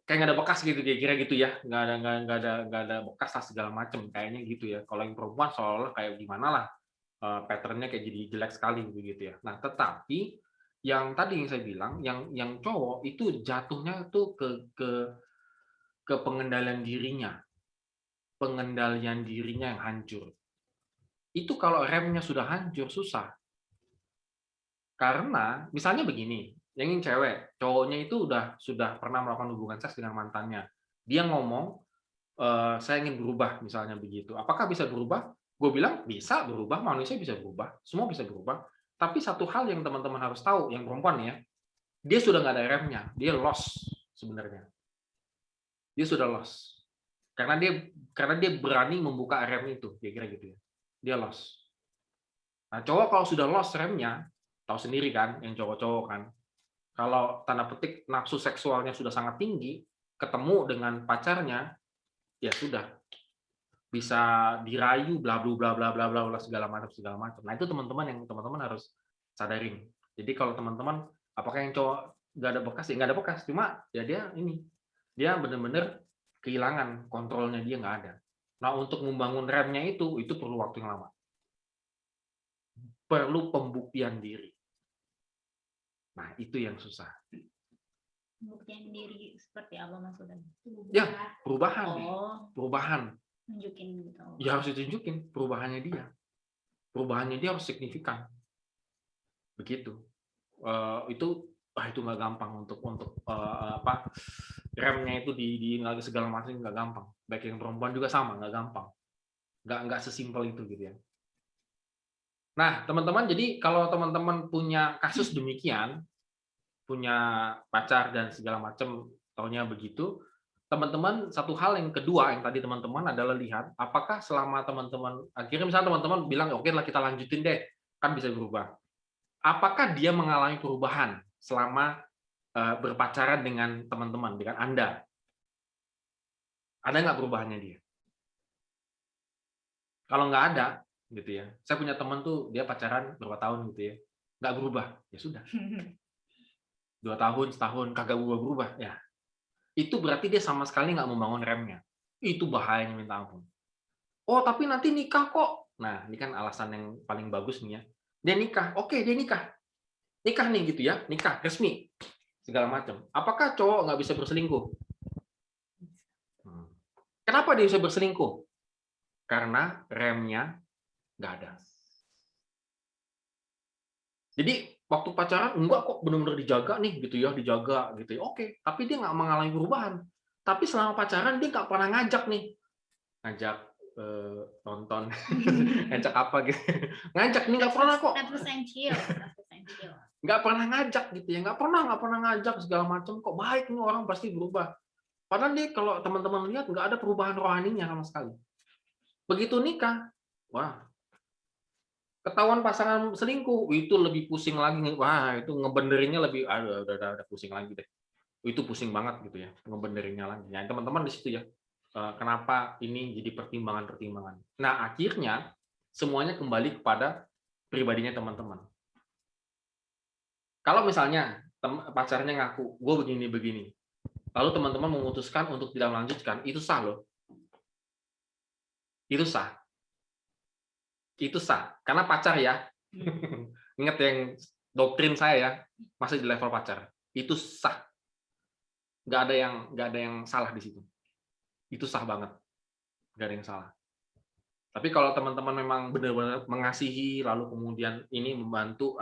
nggak ada bekas gitu kira-kira gitu ya, nggak ada bekas lah segala macam kayaknya gitu ya. Kalau yang perempuan seolah kayak gimana lah pattern-nya kayak jadi jelek sekali begitu ya. Nah, tetapi yang tadi yang saya bilang, yang cowok itu jatuhnya tuh ke pengendalian dirinya yang hancur. Itu kalau remnya sudah hancur susah. Karena misalnya begini, yang ingin cewek, cowoknya itu sudah pernah melakukan hubungan seks dengan mantannya. Dia ngomong, saya ingin berubah, misalnya begitu. Apakah bisa berubah? Gue bilang bisa berubah, manusia bisa berubah, semua bisa berubah. Tapi satu hal yang teman-teman harus tahu, yang perempuan ya, dia sudah nggak ada remnya, dia lost sebenarnya. Dia sudah lost. Karena dia berani membuka rem itu, kira-kira gitu ya. Dia lost. Nah, cowok kalau sudah lost remnya, tahu sendiri kan, yang cowok-cowok kan, kalau tanda petik nafsu seksualnya sudah sangat tinggi, ketemu dengan pacarnya, ya sudah bisa dirayu bla bla bla bla bla bla segala macam. Nah, itu teman-teman yang teman-teman harus sadarin. Jadi kalau teman-teman apakah yang cowok nggak ada bekas? Ya nggak ada bekas, cuma ya dia benar-benar kehilangan kontrolnya, dia nggak ada. Nah, untuk membangun remnya itu perlu waktu yang lama. Perlu pembuktian diri. Nah, itu yang susah. Pembuktian diri seperti apa maksudnya? Ya, perubahan. Oh, Perubahan. nunjukin gitu. Ya harus ditunjukin perubahannya dia. Perubahannya dia harus signifikan. Begitu. Itu nggak gampang untuk remnya itu di segala macam nggak gampang. Baik yang perempuan juga sama, nggak gampang. Nggak sesimpel itu gitu ya. Nah, teman-teman, jadi kalau teman-teman punya kasus demikian, punya pacar dan segala macam, taunya begitu, teman-teman, satu hal yang kedua yang tadi teman-teman adalah lihat apakah selama teman-teman akhirnya misalnya teman-teman bilang oke lah kita lanjutin deh, kan bisa berubah. Apakah dia mengalami perubahan selama berpacaran dengan teman-teman, dengan Anda? Ada nggak perubahannya dia? Kalau nggak ada, gitu ya. Saya punya teman tuh dia pacaran berapa tahun gitu ya, nggak berubah, ya sudah. 2 tahun, setahun kagak berubah, ya. Itu berarti dia sama sekali nggak membangun remnya. Itu bahayanya minta ampun. Oh, tapi nanti nikah kok. Nah, ini kan alasan yang paling bagus nih ya. Dia nikah, oke dia nikah. Nikah nih gitu ya, nikah, resmi. Segala macam. Apakah cowok nggak bisa berselingkuh? Kenapa dia bisa berselingkuh? Karena remnya nggak ada. Jadi waktu pacaran enggak kok benar-benar dijaga nih gitu ya, dijaga gitu ya. Oke, tapi dia nggak mengalami perubahan. Tapi selama pacaran dia nggak pernah ngajak nih, ngajak nonton, ngajak apa gitu, ngajak nih nggak pernah kok. Nggak pernah ngajak gitu ya, nggak pernah ngajak segala macam. Kok baik nih orang pasti berubah. Padahal dia kalau teman-teman lihat nggak ada perubahan rohaninya sama sekali. Begitu nikah, wah. Ketahuan pasangan selingkuh, itu lebih pusing lagi. Wah, itu ngebenerinnya lebih, aduh, udah pusing lagi deh. Itu pusing banget gitu ya, ngebenerinnya lagi. Ya, teman-teman di situ ya, kenapa ini jadi pertimbangan-pertimbangan. Nah, akhirnya semuanya kembali kepada pribadinya teman-teman. Kalau misalnya pacarnya ngaku, gue begini-begini, lalu teman-teman memutuskan untuk tidak melanjutkan, itu sah loh. Itu sah. Itu sah, karena pacar ya. Ingat yang doktrin saya ya, masih di level pacar. Itu sah. Nggak ada yang salah di situ. Itu sah banget. Nggak ada yang salah. Tapi kalau teman-teman memang benar-benar mengasihi, lalu kemudian ini membantu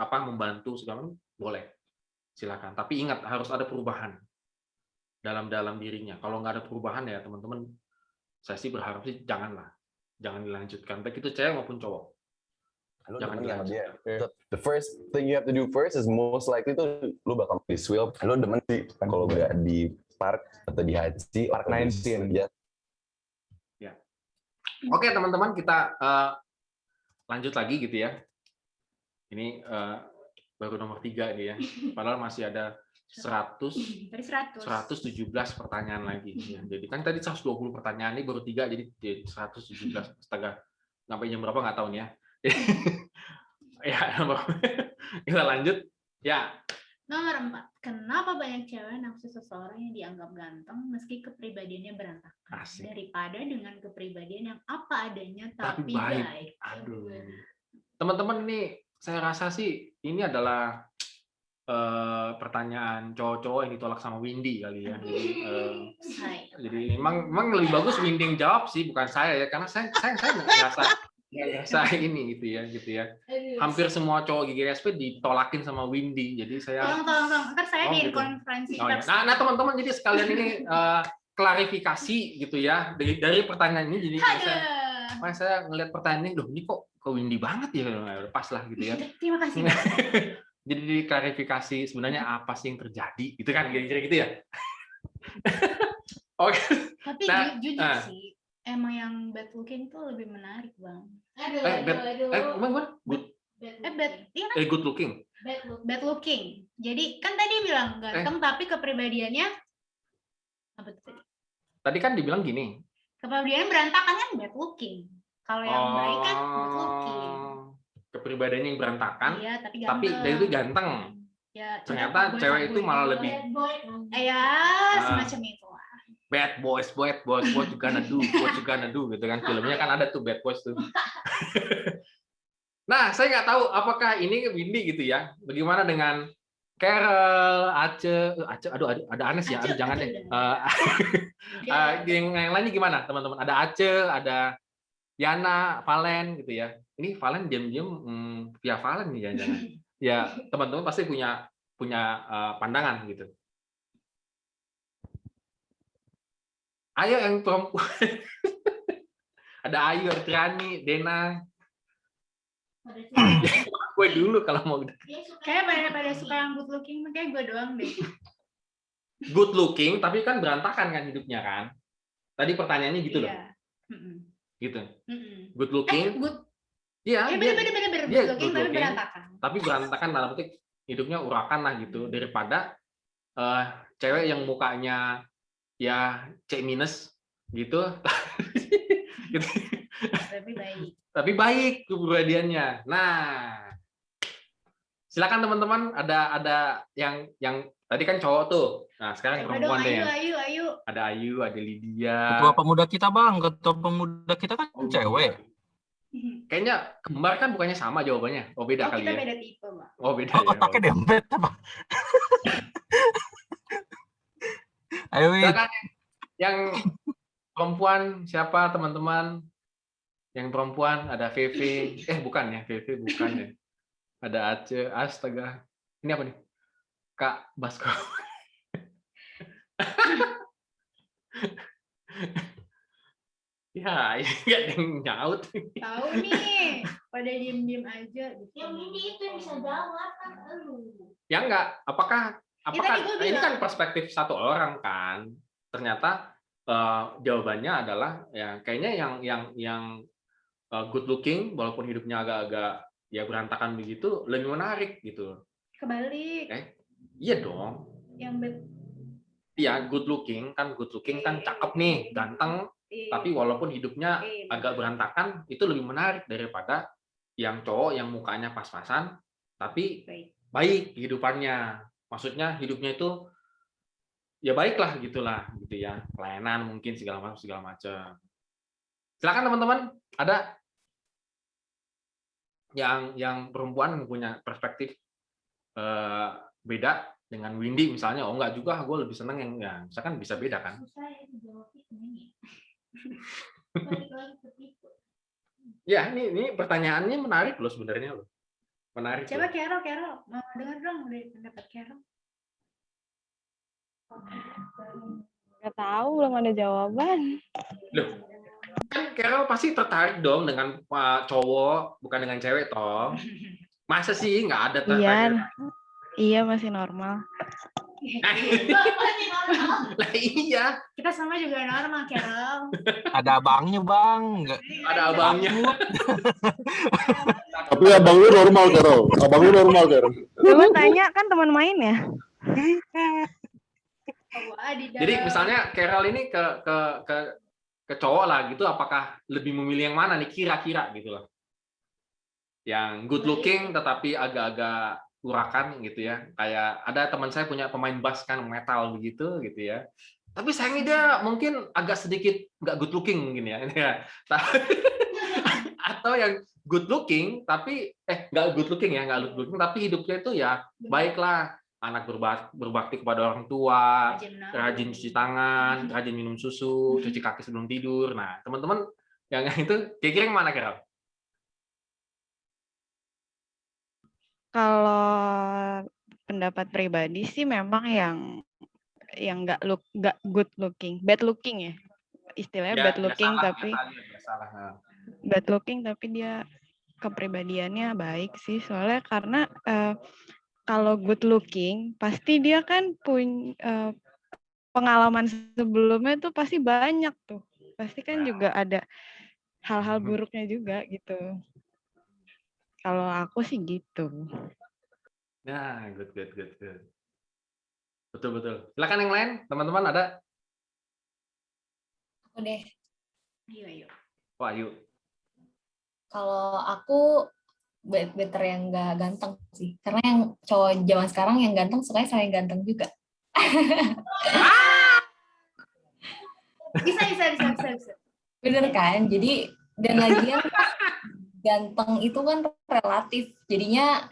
segala macam, boleh. Silakan. Tapi ingat, harus ada perubahan dalam dirinya. Kalau nggak ada perubahan ya teman-teman, saya sih berharap sih jangan dilanjutkan, baik itu cewek maupun cowok. Jangan dilanjutkan. The first thing you have to do first is most likely tuh lu bakal di Swilp, lu demen sih kalau nggak di Park atau di Haji, Park 19 ya. Ya. Oke teman-teman, kita lanjut lagi gitu ya. Ini baru nomor 3 ini ya. Padahal masih ada 117 pertanyaan lagi. Ya, jadi kan tadi 120 pertanyaan, ini baru 3, jadi 117. Astaga, sampai jam berapa nggak tahu nih ya. Ya, kita lanjut. Ya. Nomor 4. Kenapa banyak cewek nafsu seseorang yang dianggap ganteng meski kepribadiannya berantakan? Asik. Daripada dengan kepribadian yang apa adanya tapi baik. Aduh. teman-teman ini saya rasa sih ini adalah pertanyaan cowok-cowok yang ditolak sama Windy kali ya. Jadi memang lebih bagus Windy yang jawab sih, bukan saya ya, karena saya nggak ngerasa ini gitu ya. Hampir semua cowok GGSP ditolakin sama Windy, jadi saya. Tolong, ntar saya di gitu. konferensi. Oh, ya. Nah teman-teman, jadi sekalian ini klarifikasi gitu ya dari pertanyaan ini, jadi saya ngelihat pertanyaan ini, ini kok ke Windy banget ya, pas lah gitu ya. Terima kasih. Jadi diklarifikasi sebenarnya apa sih yang terjadi, gitu kan, kira-kira gitu ya. Oke. Tapi Nah, jujur sih, emang yang bad looking tuh lebih menarik, Bang. Good looking. Bad looking. Jadi kan tadi bilang ganteng, tapi kepribadiannya apa tuh tadi? Tadi kan dibilang gini. Kepribadiannya berantakan kan bad looking. Kalau yang baik kan good looking. Kepribadiannya yang berantakan, iya, tapi dia itu ganteng. Ya, ternyata cewek itu malah lebih semacam itu lah. Bad boys, what you gonna do gitu kan, filmnya kan ada tuh Bad Boys tuh. Nah, saya nggak tahu apakah ini Windy gitu ya. Bagaimana dengan Carol, Ace, aduh ada Anes ya, aduh jangan deh. Yang lainnya gimana teman-teman? Ada Ace, ada Yana, Valen gitu ya. Ini Valen diam-diam via Valen nih jangan-jangan. Ya teman-teman pasti punya pandangan gitu. Ayo yang perempuan. Ada Ayu, ada Triani, Dena. Gue dulu kalau mau. Kayak pada suka yang good looking, makanya gue doang deh. Good looking, tapi kan berantakan kan hidupnya kan. Tadi pertanyaannya gitu loh. Gitu. Good looking. Iya. Bener. Good looking tapi berantakan. Tapi berantakan dalam arti hidupnya urakan lah gitu, daripada cewek yang mukanya ya C- gitu. Gitu. Tapi baik kepribadiannya. Nah, silakan teman-teman, ada yang tadi kan cowok tuh. Nah, sekarang perempuan deh. Ayu. Ada Ayu, ada Lydia. Ketua pemuda kita, Bang. Ketua pemuda kita kan cewek. Kayaknya kembar kan bukannya sama jawabannya. Oh, beda kali ya. Kita beda tipe, Bang. Oh, beda ya. Otaknya dempet apa? Ayo, silakan yang perempuan siapa teman-teman? Yang perempuan ada VV, bukan ya, VV bukan ya. Ada Ace, astaga. Ini apa nih? Kak Basko. Ya, ini nggak ada yang nyaut. Tahu nih, pada diem-diem aja. Yang ini itu yang bisa jawab kan Ya enggak, apakah ini kan perspektif satu orang kan. Ternyata jawabannya adalah ya kayaknya yang good looking walaupun hidupnya agak-agak ya berantakan begitu lebih menarik gitu. Kebalik. Iya dong. Iya, good looking kan cakep nih, ganteng, tapi walaupun hidupnya agak berantakan itu lebih menarik daripada yang cowok yang mukanya pas-pasan tapi baik kehidupannya. Maksudnya hidupnya itu ya baiklah gitulah gitu ya, pelayanan mungkin segala macam. Silakan teman-teman, ada yang perempuan punya perspektif beda dengan Windy misalnya. Oh enggak juga, gue lebih seneng yang ya misalkan bisa beda kan. Ya ini pertanyaannya menarik loh sebenarnya loh. Menarik. Coba Carol, mau dengar dong dari pendapat Carol. Nggak tahu, belum ada jawaban. Loh, kan Carol pasti tertarik dong dengan cowok, bukan dengan cewek toh. Masa sih nggak ada tertarik? Iya, masih normal. Lah iya. Kita sama juga normal, Carol. Ada abangnya, Bang. Nggak. Ada abangnya. Tapi abang lu normal, Carol. Abang lu normal, Carol. Coba tanya, kan teman main ya? Jadi misalnya Carol ini ke cowok lah gitu, apakah lebih memilih yang mana nih kira-kira gitu loh? Yang good looking tetapi agak-agak urakan gitu ya. Kayak ada teman saya punya pemain bass kan metal begitu gitu ya. Tapi sayangnya dia mungkin agak sedikit nggak good looking mungkin ya. atau yang good looking tapi nggak good looking ya, nggak good looking tapi hidupnya itu ya baiklah, anak berbakti kepada orang tua, rajin cuci tangan, rajin minum susu, cuci kaki sebelum tidur. Nah, teman-teman yang itu kira-kira yang mana, Carol? Kalau pendapat pribadi sih memang yang nggak good looking, bad looking ya. Istilahnya bad looking tapi dia kepribadiannya baik sih, soalnya karena kalau good looking pasti dia kan punya pengalaman sebelumnya tuh pasti banyak tuh, pasti kan juga ada hal-hal buruknya juga gitu. Kalau aku sih gitu. Nah, good. Betul. Silakan yang lain, teman-teman ada? Aku deh. Ayo. Wah, yuk. Kalau aku better yang nggak ganteng sih. Karena yang cowok zaman sekarang yang ganteng sukanya sama yang ganteng juga. Bisa. Bener kan? Jadi dan lagian ganteng itu kan relatif. Jadinya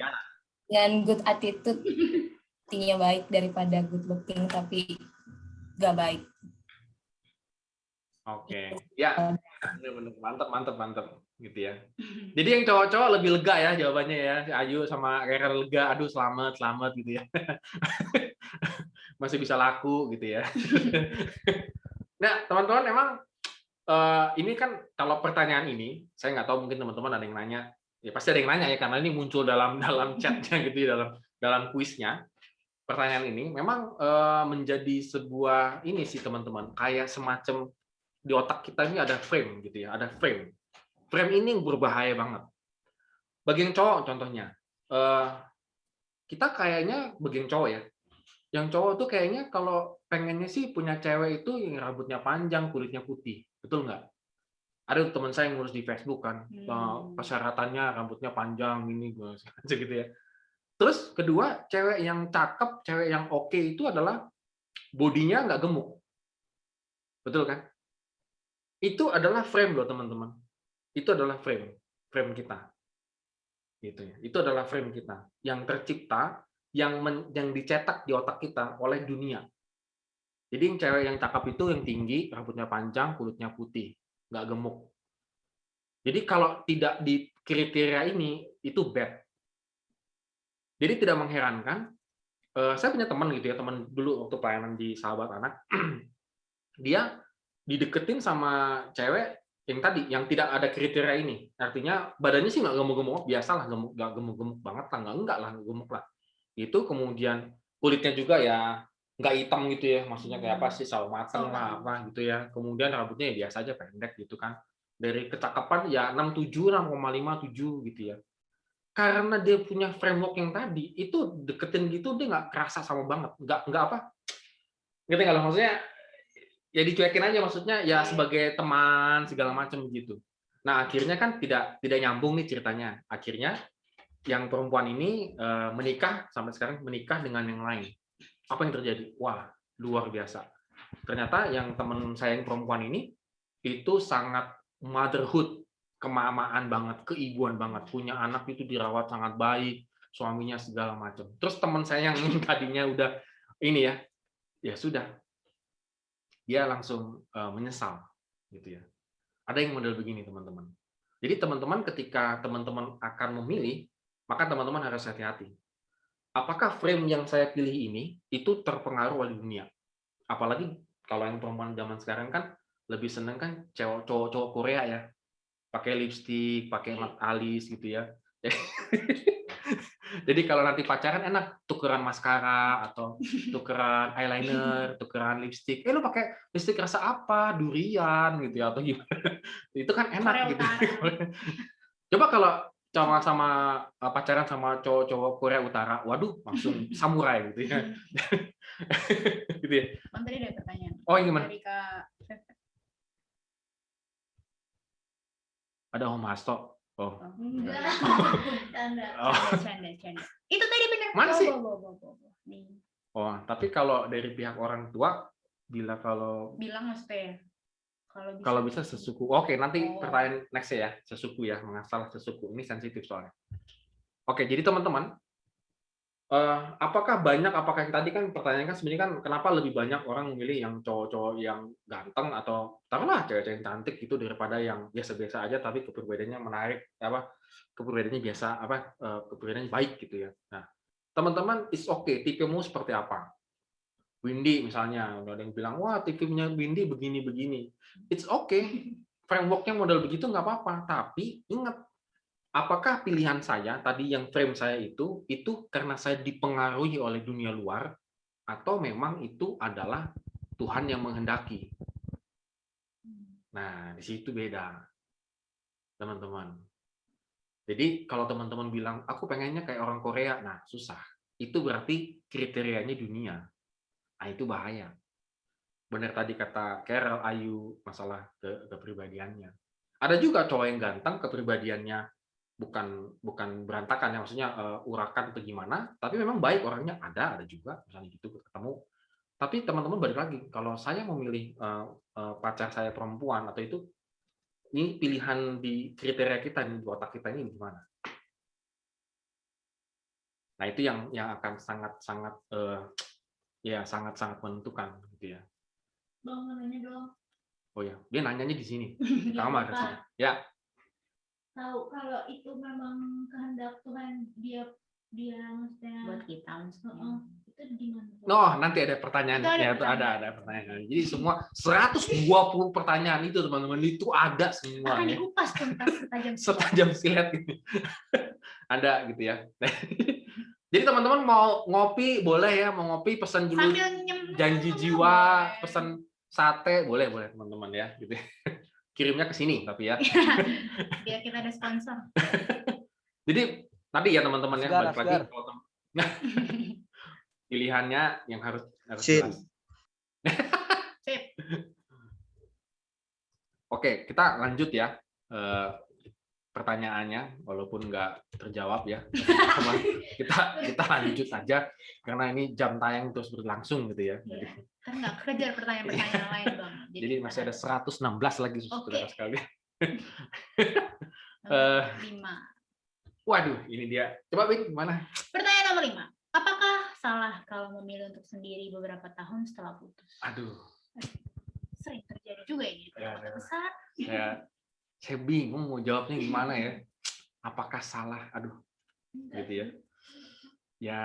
dengan good attitude artinya baik daripada good looking tapi nggak baik. Oke. Ya, mantap gitu ya. Jadi yang cowok-cowok lebih lega ya jawabannya ya. Si Ayu sama Rera lega, aduh selamat gitu ya. Masih bisa laku gitu ya. Nah, teman-teman emang ini kan kalau pertanyaan ini, saya nggak tahu mungkin teman-teman ada yang nanya, ya pasti ada yang nanya ya karena ini muncul dalam chatnya gitu ya, dalam kuisnya. Pertanyaan ini memang menjadi sebuah ini sih teman-teman, kayak semacam di otak kita ini ada frame gitu ya, ada frame. Frame ini berbahaya banget. Bagi yang cowok contohnya, kita kayaknya bagi yang cowok ya, yang cowok tuh kayaknya kalau pengennya sih punya cewek itu yang rambutnya panjang, kulitnya putih, betul nggak? Ada teman saya yang ngurus di Facebook kan, persyaratannya rambutnya panjang ini gitu ya. Terus kedua, cewek yang cakep, cewek yang oke itu adalah bodinya nggak gemuk, betul kan? Itu adalah frame loh teman-teman. Itu adalah frame kita, gitu ya. Itu adalah frame kita yang tercipta, yang dicetak di otak kita oleh dunia. Jadi yang cewek yang cakep itu yang tinggi, rambutnya panjang, kulitnya putih, nggak gemuk. Jadi kalau tidak di kriteria ini, itu bad. Jadi tidak mengherankan, saya punya teman gitu ya, teman dulu waktu pelayanan di Sahabat Anak, dia dideketin sama cewek yang tadi, yang tidak ada kriteria ini. Artinya badannya sih nggak gemuk-gemuk, biasalah nggak gemuk-gemuk banget lah, nggak lah gemuk lah. Itu kemudian kulitnya juga ya nggak hitam gitu ya, maksudnya kayak apa sih, sawo mateng lah apa gitu ya. Kemudian rambutnya ya biasa aja pendek gitu kan. Dari kecakapan ya 67, 6,57 gitu ya. Karena dia punya framework yang tadi, itu deketin gitu dia nggak kerasa sama banget, nggak apa, ngerti nggak lo maksudnya? Ya dicuekin aja maksudnya ya sebagai teman segala macam gitu. Nah akhirnya kan tidak nyambung nih ceritanya. Akhirnya yang perempuan ini menikah sampai sekarang menikah dengan yang lain. Apa yang terjadi? Wah luar biasa. Ternyata yang teman saya yang perempuan ini itu sangat motherhood, kemamaan banget, keibuan banget, punya anak itu dirawat sangat baik, suaminya segala macam. Terus teman saya yang tadinya udah ini ya sudah, dia langsung menyesal gitu ya. Ada yang model begini teman-teman. Jadi teman-teman ketika teman-teman akan memilih, maka teman-teman harus hati-hati. Apakah frame yang saya pilih ini itu terpengaruh oleh dunia? Apalagi kalau yang perempuan zaman sekarang kan lebih seneng kan cowok Korea ya, pakai lipstik, pakai mat alis gitu ya. Jadi kalau nanti pacaran enak tukeran maskara atau tukeran eyeliner, tukeran lipstik. Lu pakai lipstik rasa apa? Durian gitu ya atau gimana? Itu kan enak gitu. Coba kalau sama pacaran sama cowok Korea Utara, waduh langsung samurai gitu ya. Gitu ya. Tadi ada pertanyaan. Oh, ini gimana? Dari Kak Ada Om Hasto. Oh. Enggak. Oh. Canda. Itu tadi benar. Mana sih? Nih. Oh, tapi kalau dari pihak orang tua, bila kalau bilang maksudnya Kalau bisa sesuku. Oke, nanti Oh. pertanyaan next ya, sesuku ya, masalah sesuku. Ini sensitif soalnya. Oke, jadi teman-teman, apakah yang tadi kan pertanyaan kan sebenarnya kan kenapa lebih banyak orang memilih yang cowok-cowok yang ganteng atau taruhlah cewek-cewek yang cantik itu daripada yang biasa-biasa aja tapi kepribadiannya menarik kepribadiannya biasa kepribadiannya baik gitu ya. Nah, teman-teman is okay, tipemu seperti apa? Windy misalnya, ada yang bilang wah tipenya Windy begini-begini. It's okay. Framework-nya model begitu nggak apa-apa, tapi ingat apakah pilihan saya tadi yang frame saya itu karena saya dipengaruhi oleh dunia luar atau memang itu adalah Tuhan yang menghendaki? Nah, di situ beda, teman-teman. Jadi kalau teman-teman bilang aku pengennya kayak orang Korea, nah susah. Itu berarti kriterianya dunia. Nah, itu bahaya. Benar tadi kata Carol Ayu masalah kepribadiannya. Ada juga cowok yang ganteng kepribadiannya bukan berantakan ya, maksudnya urakan atau gimana, tapi memang baik orangnya, ada juga misalnya gitu ketemu. Tapi teman-teman balik lagi, kalau saya memilih pacar saya perempuan atau itu, ini pilihan di kriteria kita nih, di otak kita ini gimana? Nah itu yang akan sangat-sangat sangat-sangat menentukan gitu ya. Bang, mau nanya dong. Oh ya, dia nanyanya di sini, di kamar di sini. Ya. Tahu kalau itu memang kehendak Tuhan, dia maksudnya buat kita maksudnya. Itu gimana? No, nanti ada pertanyaannya, ada pertanyaan. Jadi semua 120 pertanyaan itu teman-teman itu ada semua. Akan ya. dikupas tuntas setajam silet gitu. Ada gitu ya. Jadi teman-teman mau ngopi boleh ya, mau ngopi pesan dulu janji jiwa, pesan sate boleh teman-teman ya gitu. Kirimnya ke sini tapi ya. Biar kita ada sponsor. Jadi tadi ya teman-teman ya balik lagi kalau pilihannya yang harus jelas. Oke, kita lanjut ya pertanyaannya walaupun nggak terjawab ya. kita lanjut saja karena ini jam tayang terus berlangsung gitu ya. Jadi kan nggak kejar pertanyaan-pertanyaan lain Bang. Jadi masih ada 116 lagi saudara sekalian. 5. Waduh, ini dia. Coba Win, gimana? Pertanyaan nomor 5. Apakah salah kalau memilih untuk sendiri beberapa tahun setelah putus? Aduh. Sering terjadi juga ini. Besar. Saya bingung mau jawabnya gimana ya. Apakah salah? Aduh. Gitu ya. Ya,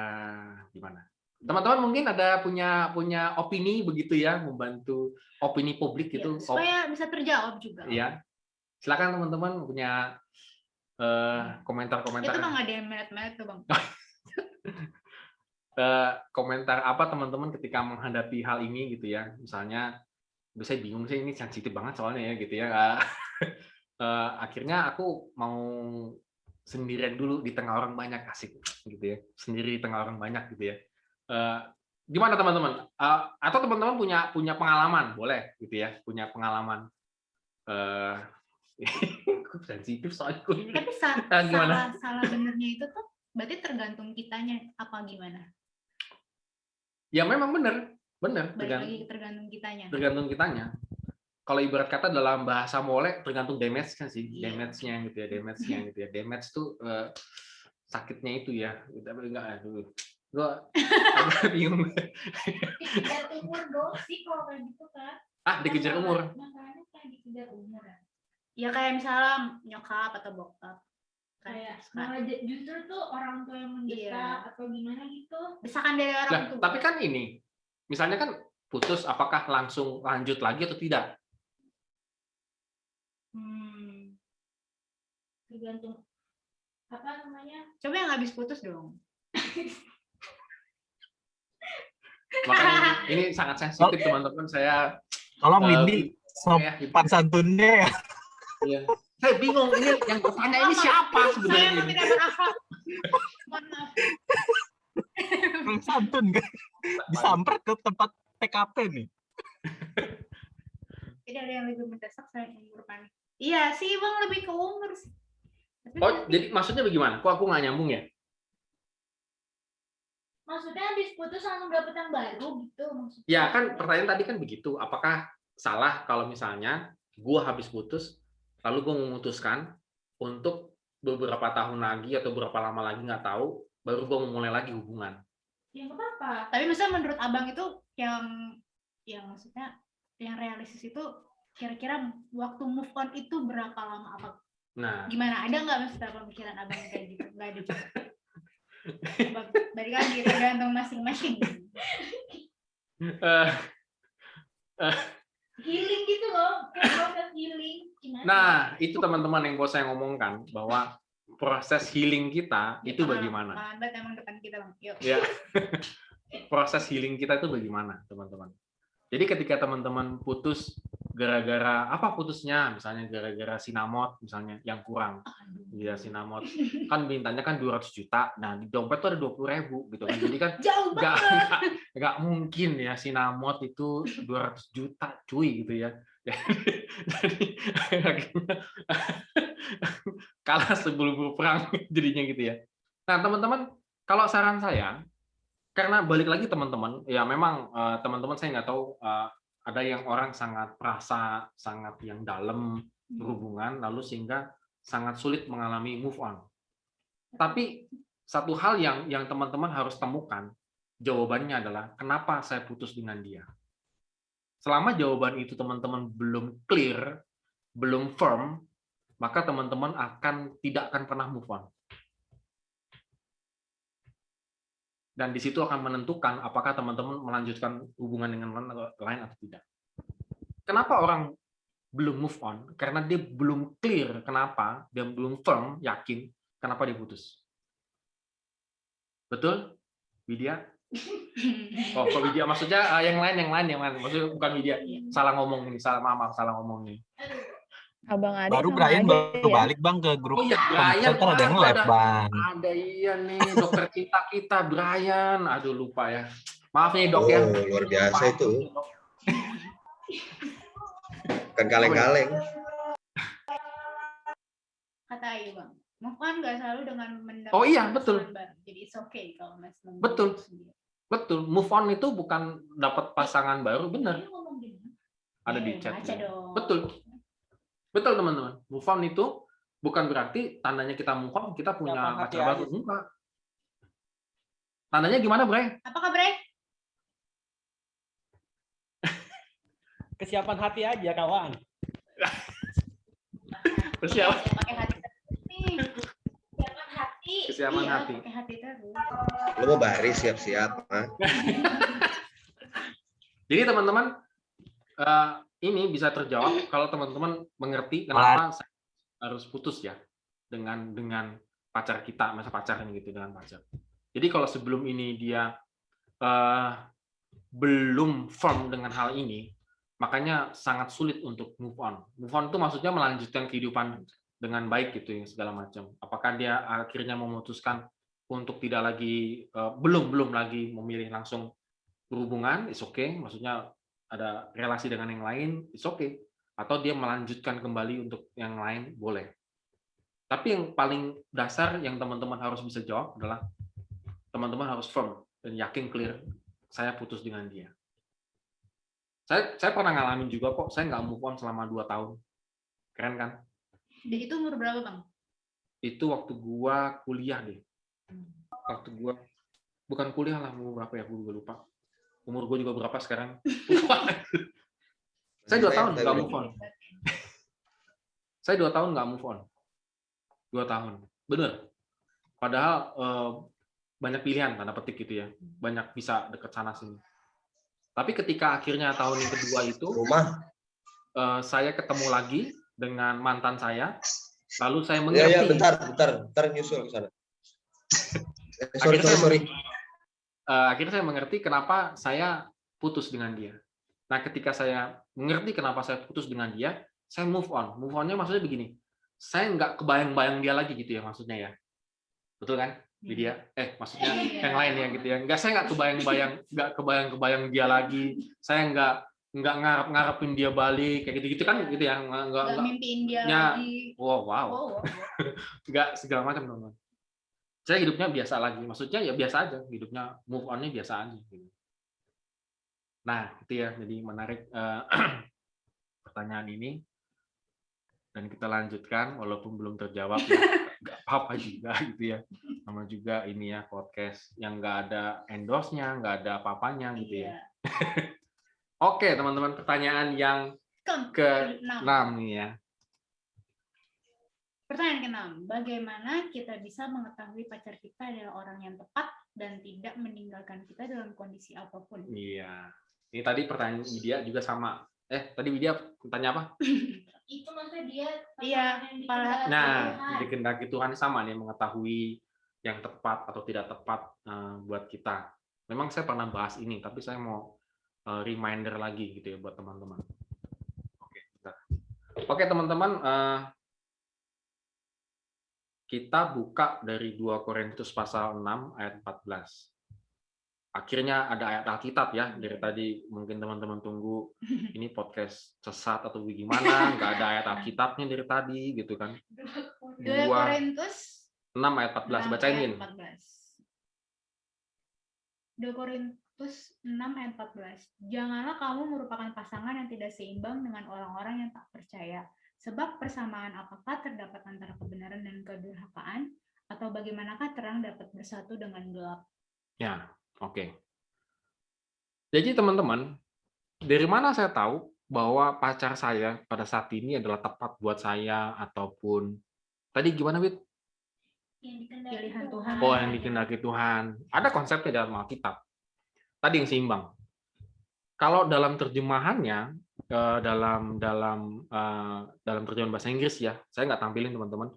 gimana? Teman-teman mungkin ada punya opini begitu ya, membantu opini publik gitu. Supaya bisa terjawab juga. Iya. Silakan teman-teman punya komentar-komentar. Itu Bang ada yang meret-meret tuh Bang. Komentar apa teman-teman ketika menghadapi hal ini gitu ya. Misalnya, saya bingung sih ini sensitif banget soalnya ya gitu ya. Akhirnya aku mau sendirian dulu di tengah orang banyak, asik gitu ya. Sendiri di tengah orang banyak gitu ya. Gimana teman-teman? Atau teman-teman punya pengalaman, boleh gitu ya, punya pengalaman sensitif soalnya. Tapi salah benernya itu tuh berarti tergantung kitanya apa gimana? Ya memang benar. Tergantung kitanya. Tergantung kitanya. Kalau ibarat kata dalam bahasa molek tergantung damage kan sih, damage-nya gitu ya, damage tuh sakitnya itu ya. Tapi enggak dulu. Gua agak bingung. Dikejar umur dong sih kalau kayak gitu kan. Dikejar umur. Masalahnya kayak dikejar umur. Ya kayak misalnya nyokap atau bokap. Kayak malah justru tuh orang tua yang mendesak atau gimana gitu. Desakan dari orang tua. Tapi kan ini, misalnya kan putus, apakah langsung lanjut lagi atau tidak? Tergantung apa namanya? Coba yang habis putus dong. Makanya ini sangat sensitif teman-teman. Saya tolong Windy sopan santunnya ya. Iya. Saya bingung ini yang bertanya ini siapa sebenarnya? Saya tidak berakhlak. Belum santun kan? Disamper ke tempat TKP nih. Tidak ada yang lebih mendesak saya umur panik. Iya sih Bang, lebih ke umur sih. Jadi maksudnya bagaimana? Kok aku nggak nyambung ya? Maksudnya habis putus langsung dapet yang baru gitu maksudnya. Ya kan pertanyaan tadi kan begitu. Apakah salah kalau misalnya gue habis putus, lalu gue memutuskan untuk beberapa tahun lagi atau berapa lama lagi nggak tahu, baru gue memulai lagi hubungan. Ya nggak apa-apa. Tapi misalnya menurut abang itu yang maksudnya yang realistis itu kira-kira waktu move on itu berapa lama abang? Nah, Gimana? Ada nggak maksudnya pemikiran abang kayak gitu? Nggak ada. Abang, balik lagi tergantung masing-masing. eh, Healing gitu loh, kayak proses healing. Gimana? nah itu teman-teman yang bos saya ngomongkan bahwa proses healing kita itu bagaimana? Lambat emang depan kita bang. Yuk. Ya, proses healing kita itu bagaimana, teman-teman? Jadi ketika teman-teman putus gara-gara apa putusnya? Misalnya gara-gara sinamot, misalnya yang kurang, ya sinamot kan mintanya kan 200 juta, nah di dompet tuh ada 20.000 gitu kan. Jadi kan Jauh banget. nggak mungkin ya sinamot itu 200 juta cuy gitu ya. Jadi akhirnya kalah sebelum berperang jadinya gitu ya. Nah teman-teman, kalau saran saya, karena balik lagi teman-teman, ya memang teman-teman saya nggak tahu ada yang orang sangat perasa, sangat yang dalam berhubungan, lalu sehingga sangat sulit mengalami move on. Tapi satu hal yang teman-teman harus temukan, jawabannya adalah kenapa saya putus dengan dia. Selama jawaban itu teman-teman belum clear, belum firm, maka teman-teman tidak akan pernah move on. Dan di situ akan menentukan apakah teman-teman melanjutkan hubungan dengan orang lain atau tidak. Kenapa orang belum move on? Karena dia belum clear kenapa, dia belum firm, yakin kenapa dia putus. Betul, Widya? Oh, kok Widya? Maksudnya yang lain. Maksudnya bukan Widya. Salah ngomong nih, maaf, salah ngomong nih. Abang Ade Baru sama Brian aja baru ya. balik bang ke grup. Oh iya, Brian. Kan ada yang live bang. Ada iya nih, dokter kita Brian. Aduh lupa ya. Maaf nih dok ya. Oh, luar biasa itu. Bukan kaleng-kaleng. Kata Ayu bang, move on nggak selalu dengan mendapatkan Oh iya, betul. pasangan baru. Jadi it's okay kalau mas memilih Betul. sendiri. Betul. Move on itu bukan dapat pasangan baru, benar. Dia ngomong gini. Ada di chat. Baca dong. Betul. Betul teman-teman. Move on itu bukan berarti tandanya kita move on, kita punya pacar baru. Enggak. Tandanya gimana, Bre? Apakah Bre? Kesiapan hati aja kawan. Persiapan. Pakai hati terus nih. Kesiapan hati. Kesiapan Iya, hati. pakai hati terus. Lu mau baris siap-siap, ha? Jadi teman-teman, ini bisa terjawab kalau teman-teman mengerti kenapa saya harus putus ya dengan pacar kita, masa pacaran gitu dengan pacar. Jadi kalau sebelum ini dia belum firm dengan hal ini, makanya sangat sulit untuk move on. Move on itu maksudnya melanjutkan kehidupan dengan baik gitu ya segala macam. Apakah dia akhirnya memutuskan untuk tidak lagi belum lagi memilih langsung berhubungan, is okay. Maksudnya ada relasi dengan yang lain, it's okay. Atau dia melanjutkan kembali untuk yang lain, boleh. Tapi yang paling dasar yang teman-teman harus bisa jawab adalah teman-teman harus firm dan yakin clear, saya putus dengan dia. Saya pernah ngalamin juga kok, saya nggak move on selama 2 tahun. Keren kan? Dan itu umur berapa bang? Itu waktu gua kuliah deh. Waktu gua, bukan kuliah lah, umur berapa ya, gua juga lupa. Umur gue juga berapa sekarang? Saya 2 tahun nggak move on. Saya 2 tahun nggak move on. 2 tahun, bener. Padahal banyak pilihan tanda petik gitu ya, banyak bisa deket sana sini. Tapi ketika akhirnya tahun yang kedua itu, saya ketemu lagi dengan mantan saya, lalu saya mengerti. Ya, bentar nyusul ke sana. Sorry. Akhirnya saya mengerti kenapa saya putus dengan dia. Nah, ketika saya mengerti kenapa saya putus dengan dia, saya move on. Move on-nya maksudnya begini, saya nggak kebayang-bayang dia lagi gitu ya maksudnya ya. Betul kan, Widya? Maksudnya yang lain ya gitu ya. Saya nggak kebayang-kebayang dia lagi. Saya nggak ngarepin dia balik kayak gitu-gitu kan gitu ya. Nggak mimpiin dia lagi. Wow. Nggak segala macam teman-teman. Saya hidupnya biasa lagi, maksudnya ya biasa aja, hidupnya move on-nya biasa aja. Nah, itu ya, jadi menarik pertanyaan ini. dan kita lanjutkan walaupun belum terjawab ya, nggak apa-apa juga gitu ya. Sama juga ini ya podcast yang nggak ada endorse-nya, nggak ada apa-apanya gitu ya. Oke teman-teman, pertanyaan yang ke-6 nih ya. Pertanyaan ke-6, bagaimana kita bisa mengetahui pacar kita adalah orang yang tepat dan tidak meninggalkan kita dalam kondisi apapun? Iya, ini tadi pertanyaan Widya juga sama. Tadi Widya tanya apa? Itu maksudnya dia dikehendaki Tuhan sama nih, mengetahui yang tepat atau tidak tepat buat kita. Memang saya pernah bahas ini, tapi saya mau reminder lagi gitu ya buat teman-teman. Oke teman-teman, kita buka dari 2 Korintus pasal 6 ayat 14. Akhirnya ada ayat Alkitab ya, dari tadi mungkin teman-teman tunggu ini podcast sesat atau gimana, nggak ada ayat Alkitabnya dari tadi gitu kan. 2 Korintus 6 ayat 14, bacain. 2 Korintus 6 ayat 14. Janganlah kamu merupakan pasangan yang tidak seimbang dengan orang-orang yang tak percaya. Sebab persamaan apakah terdapat antara kebenaran dan kedurhakaan, atau bagaimanakah terang dapat bersatu dengan gelap? Ya, oke. Jadi teman-teman, dari mana saya tahu bahwa pacar saya pada saat ini adalah tepat buat saya, ataupun tadi gimana, Wit? Pilihan Tuhan. Oh, yang dikehendaki Tuhan. Ada konsepnya dalam Alkitab. Tadi yang seimbang. Kalau dalam terjemahannya, dalam terjemahan bahasa Inggris ya, saya nggak tampilin teman-teman.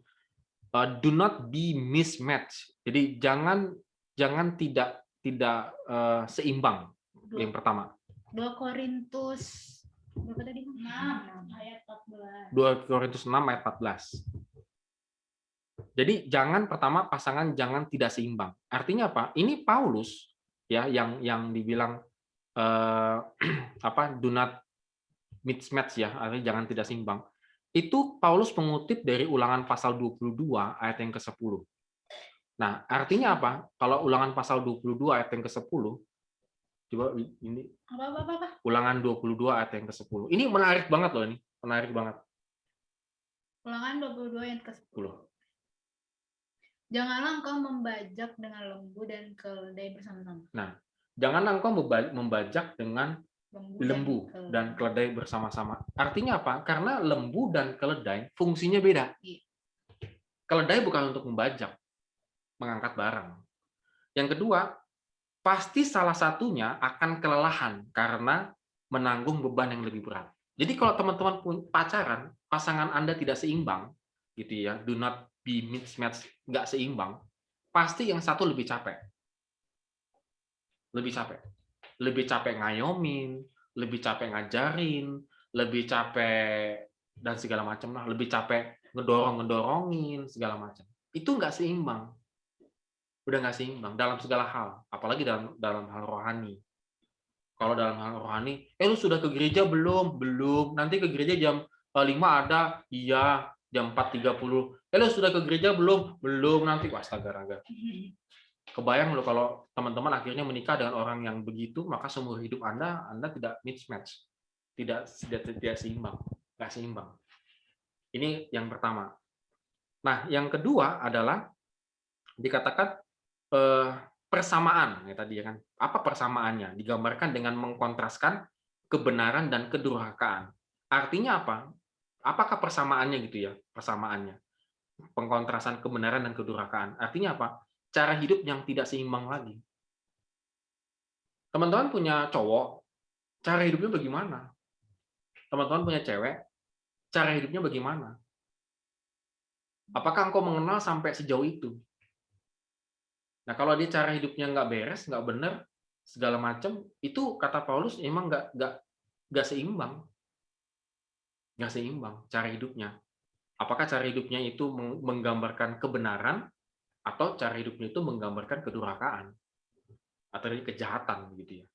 Do not be mismatched. Jadi jangan tidak seimbang. Yang pertama. 2 Korintus berapa tadi? 6 ayat 14. 2 Korintus 6 ayat 14. Jadi jangan pertama pasangan jangan tidak seimbang. Artinya apa? Ini Paulus ya yang dibilang do not mismatch ya, artinya jangan tidak seimbang. Itu Paulus mengutip dari Ulangan pasal 22 ayat yang ke-10. Nah, artinya apa? Kalau Ulangan pasal 22 ayat yang ke-10, coba ini apa? Ulangan 22 ayat yang ke-10. Ini menarik banget loh ini, menarik banget. Ulangan 22 ayat ke-10. Janganlah engkau membajak dengan lembu dan keledai bersama-sama. Nah, janganlah engkau membajak dengan lembu dan keledai bersama-sama. Artinya apa? Karena lembu dan keledai fungsinya beda. Keledai bukan untuk membajak, mengangkat barang. Yang kedua, pasti salah satunya akan kelelahan karena menanggung beban yang lebih berat. Jadi kalau teman-teman pacaran, pasangan Anda tidak seimbang, gitu ya, do not be mismatched, nggak seimbang, pasti yang satu lebih capek. Lebih capek ngayomin, lebih capek ngajarin, lebih capek dan segala macam lah, lebih capek ngedorongin segala macam. Itu nggak seimbang, udah nggak seimbang dalam segala hal, apalagi dalam hal rohani. Kalau dalam hal rohani, lu sudah ke gereja belum? Belum. Nanti ke gereja jam 5 ada, iya. Jam 4.30. Lu sudah ke gereja belum? Belum. Nanti astaga. Kebayang loh kalau teman-teman akhirnya menikah dengan orang yang begitu, maka seumur hidup Anda tidak mismatch, tidak seimbang, nggak seimbang. Ini yang pertama. Nah, yang kedua adalah dikatakan persamaan ya tadi ya kan. Apa persamaannya? Digambarkan dengan mengkontraskan kebenaran dan kedurhakaan. Artinya apa? Apakah persamaannya gitu ya? Persamaannya. Pengkontrasan kebenaran dan kedurhakaan. Artinya apa? Cara hidup yang tidak seimbang lagi. Teman-teman punya cowok, cara hidupnya bagaimana? Teman-teman punya cewek, cara hidupnya bagaimana? Apakah engkau mengenal sampai sejauh itu? Nah, kalau dia cara hidupnya nggak beres, nggak benar, segala macam, itu kata Paulus emang nggak seimbang. Nggak seimbang cara hidupnya. Apakah cara hidupnya itu menggambarkan kebenaran, atau cara hidupnya itu menggambarkan kedurhakaan atau kejahatan gitu ya.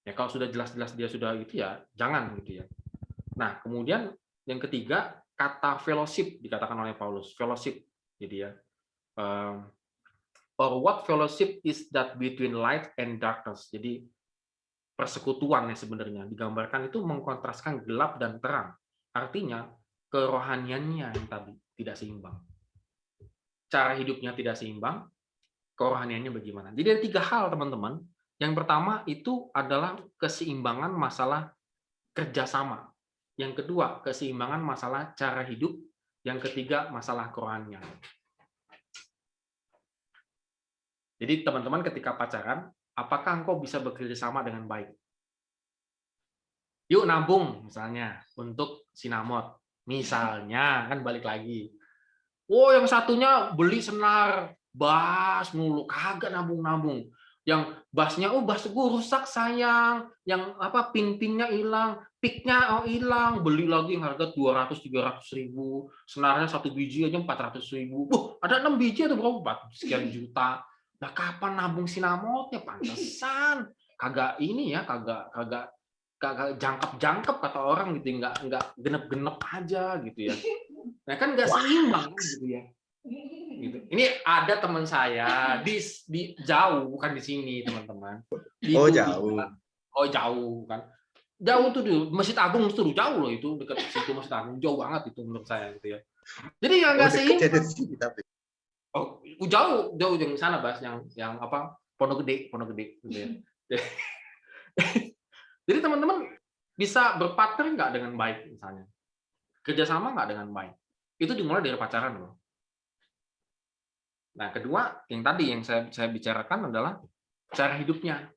Ya kalau sudah jelas-jelas dia sudah gitu ya, jangan gitu ya. Nah, kemudian yang ketiga, kata fellowship dikatakan oleh Paulus, fellowship gitu ya. Or what fellowship is that between light and darkness. Jadi persekutuan yang sebenarnya digambarkan itu mengkontraskan gelap dan terang. Artinya kerohaniannya yang tadi tidak seimbang. Cara hidupnya tidak seimbang, kerohaniannya bagaimana. Jadi ada 3 hal, teman-teman. Yang pertama itu adalah keseimbangan masalah kerjasama. Yang kedua, keseimbangan masalah cara hidup. Yang ketiga, masalah kerohanian. Jadi teman-teman ketika pacaran, apakah engkau bisa bekerja sama dengan baik? Yuk nabung misalnya untuk sinamot. Misalnya, kan balik lagi. Oh, yang satunya beli senar bass mulu, kagak nabung-nabung. Yang bassnya, oh bass gue rusak sayang. Yang apa pin-pinnya hilang, picknya hilang, beli lagi yang harga 200-300 ribu. Senarnya 1 biji aja 400 ribu. Ada 6 biji atau berapa? Sekian juta. Nah, kapan nabung sinamotnya? Pantesan kagak ini ya, kagak jangkep kata orang gitu, nggak genep-genep aja gitu ya. Nah kan nggak seimbang gitu ya. Gitu. Ini ada teman saya di jauh, bukan di sini teman-teman. Oh jauh. Oh jauh kan. Jauh tuh di Masjid Agung tuh jauh loh itu, dekat situ Masjid Agung, jauh banget itu menurut saya gitu ya. Jadi ya nggak seimbang. Oh, jauh yang di sana Bas, yang apa Pondok Gede gitu ya. Jadi teman-teman bisa berpartner nggak dengan baik misalnya, kerjasama nggak dengan baik. Itu dimulai dari pacaran loh. Nah kedua yang tadi yang saya bicarakan adalah cara hidupnya.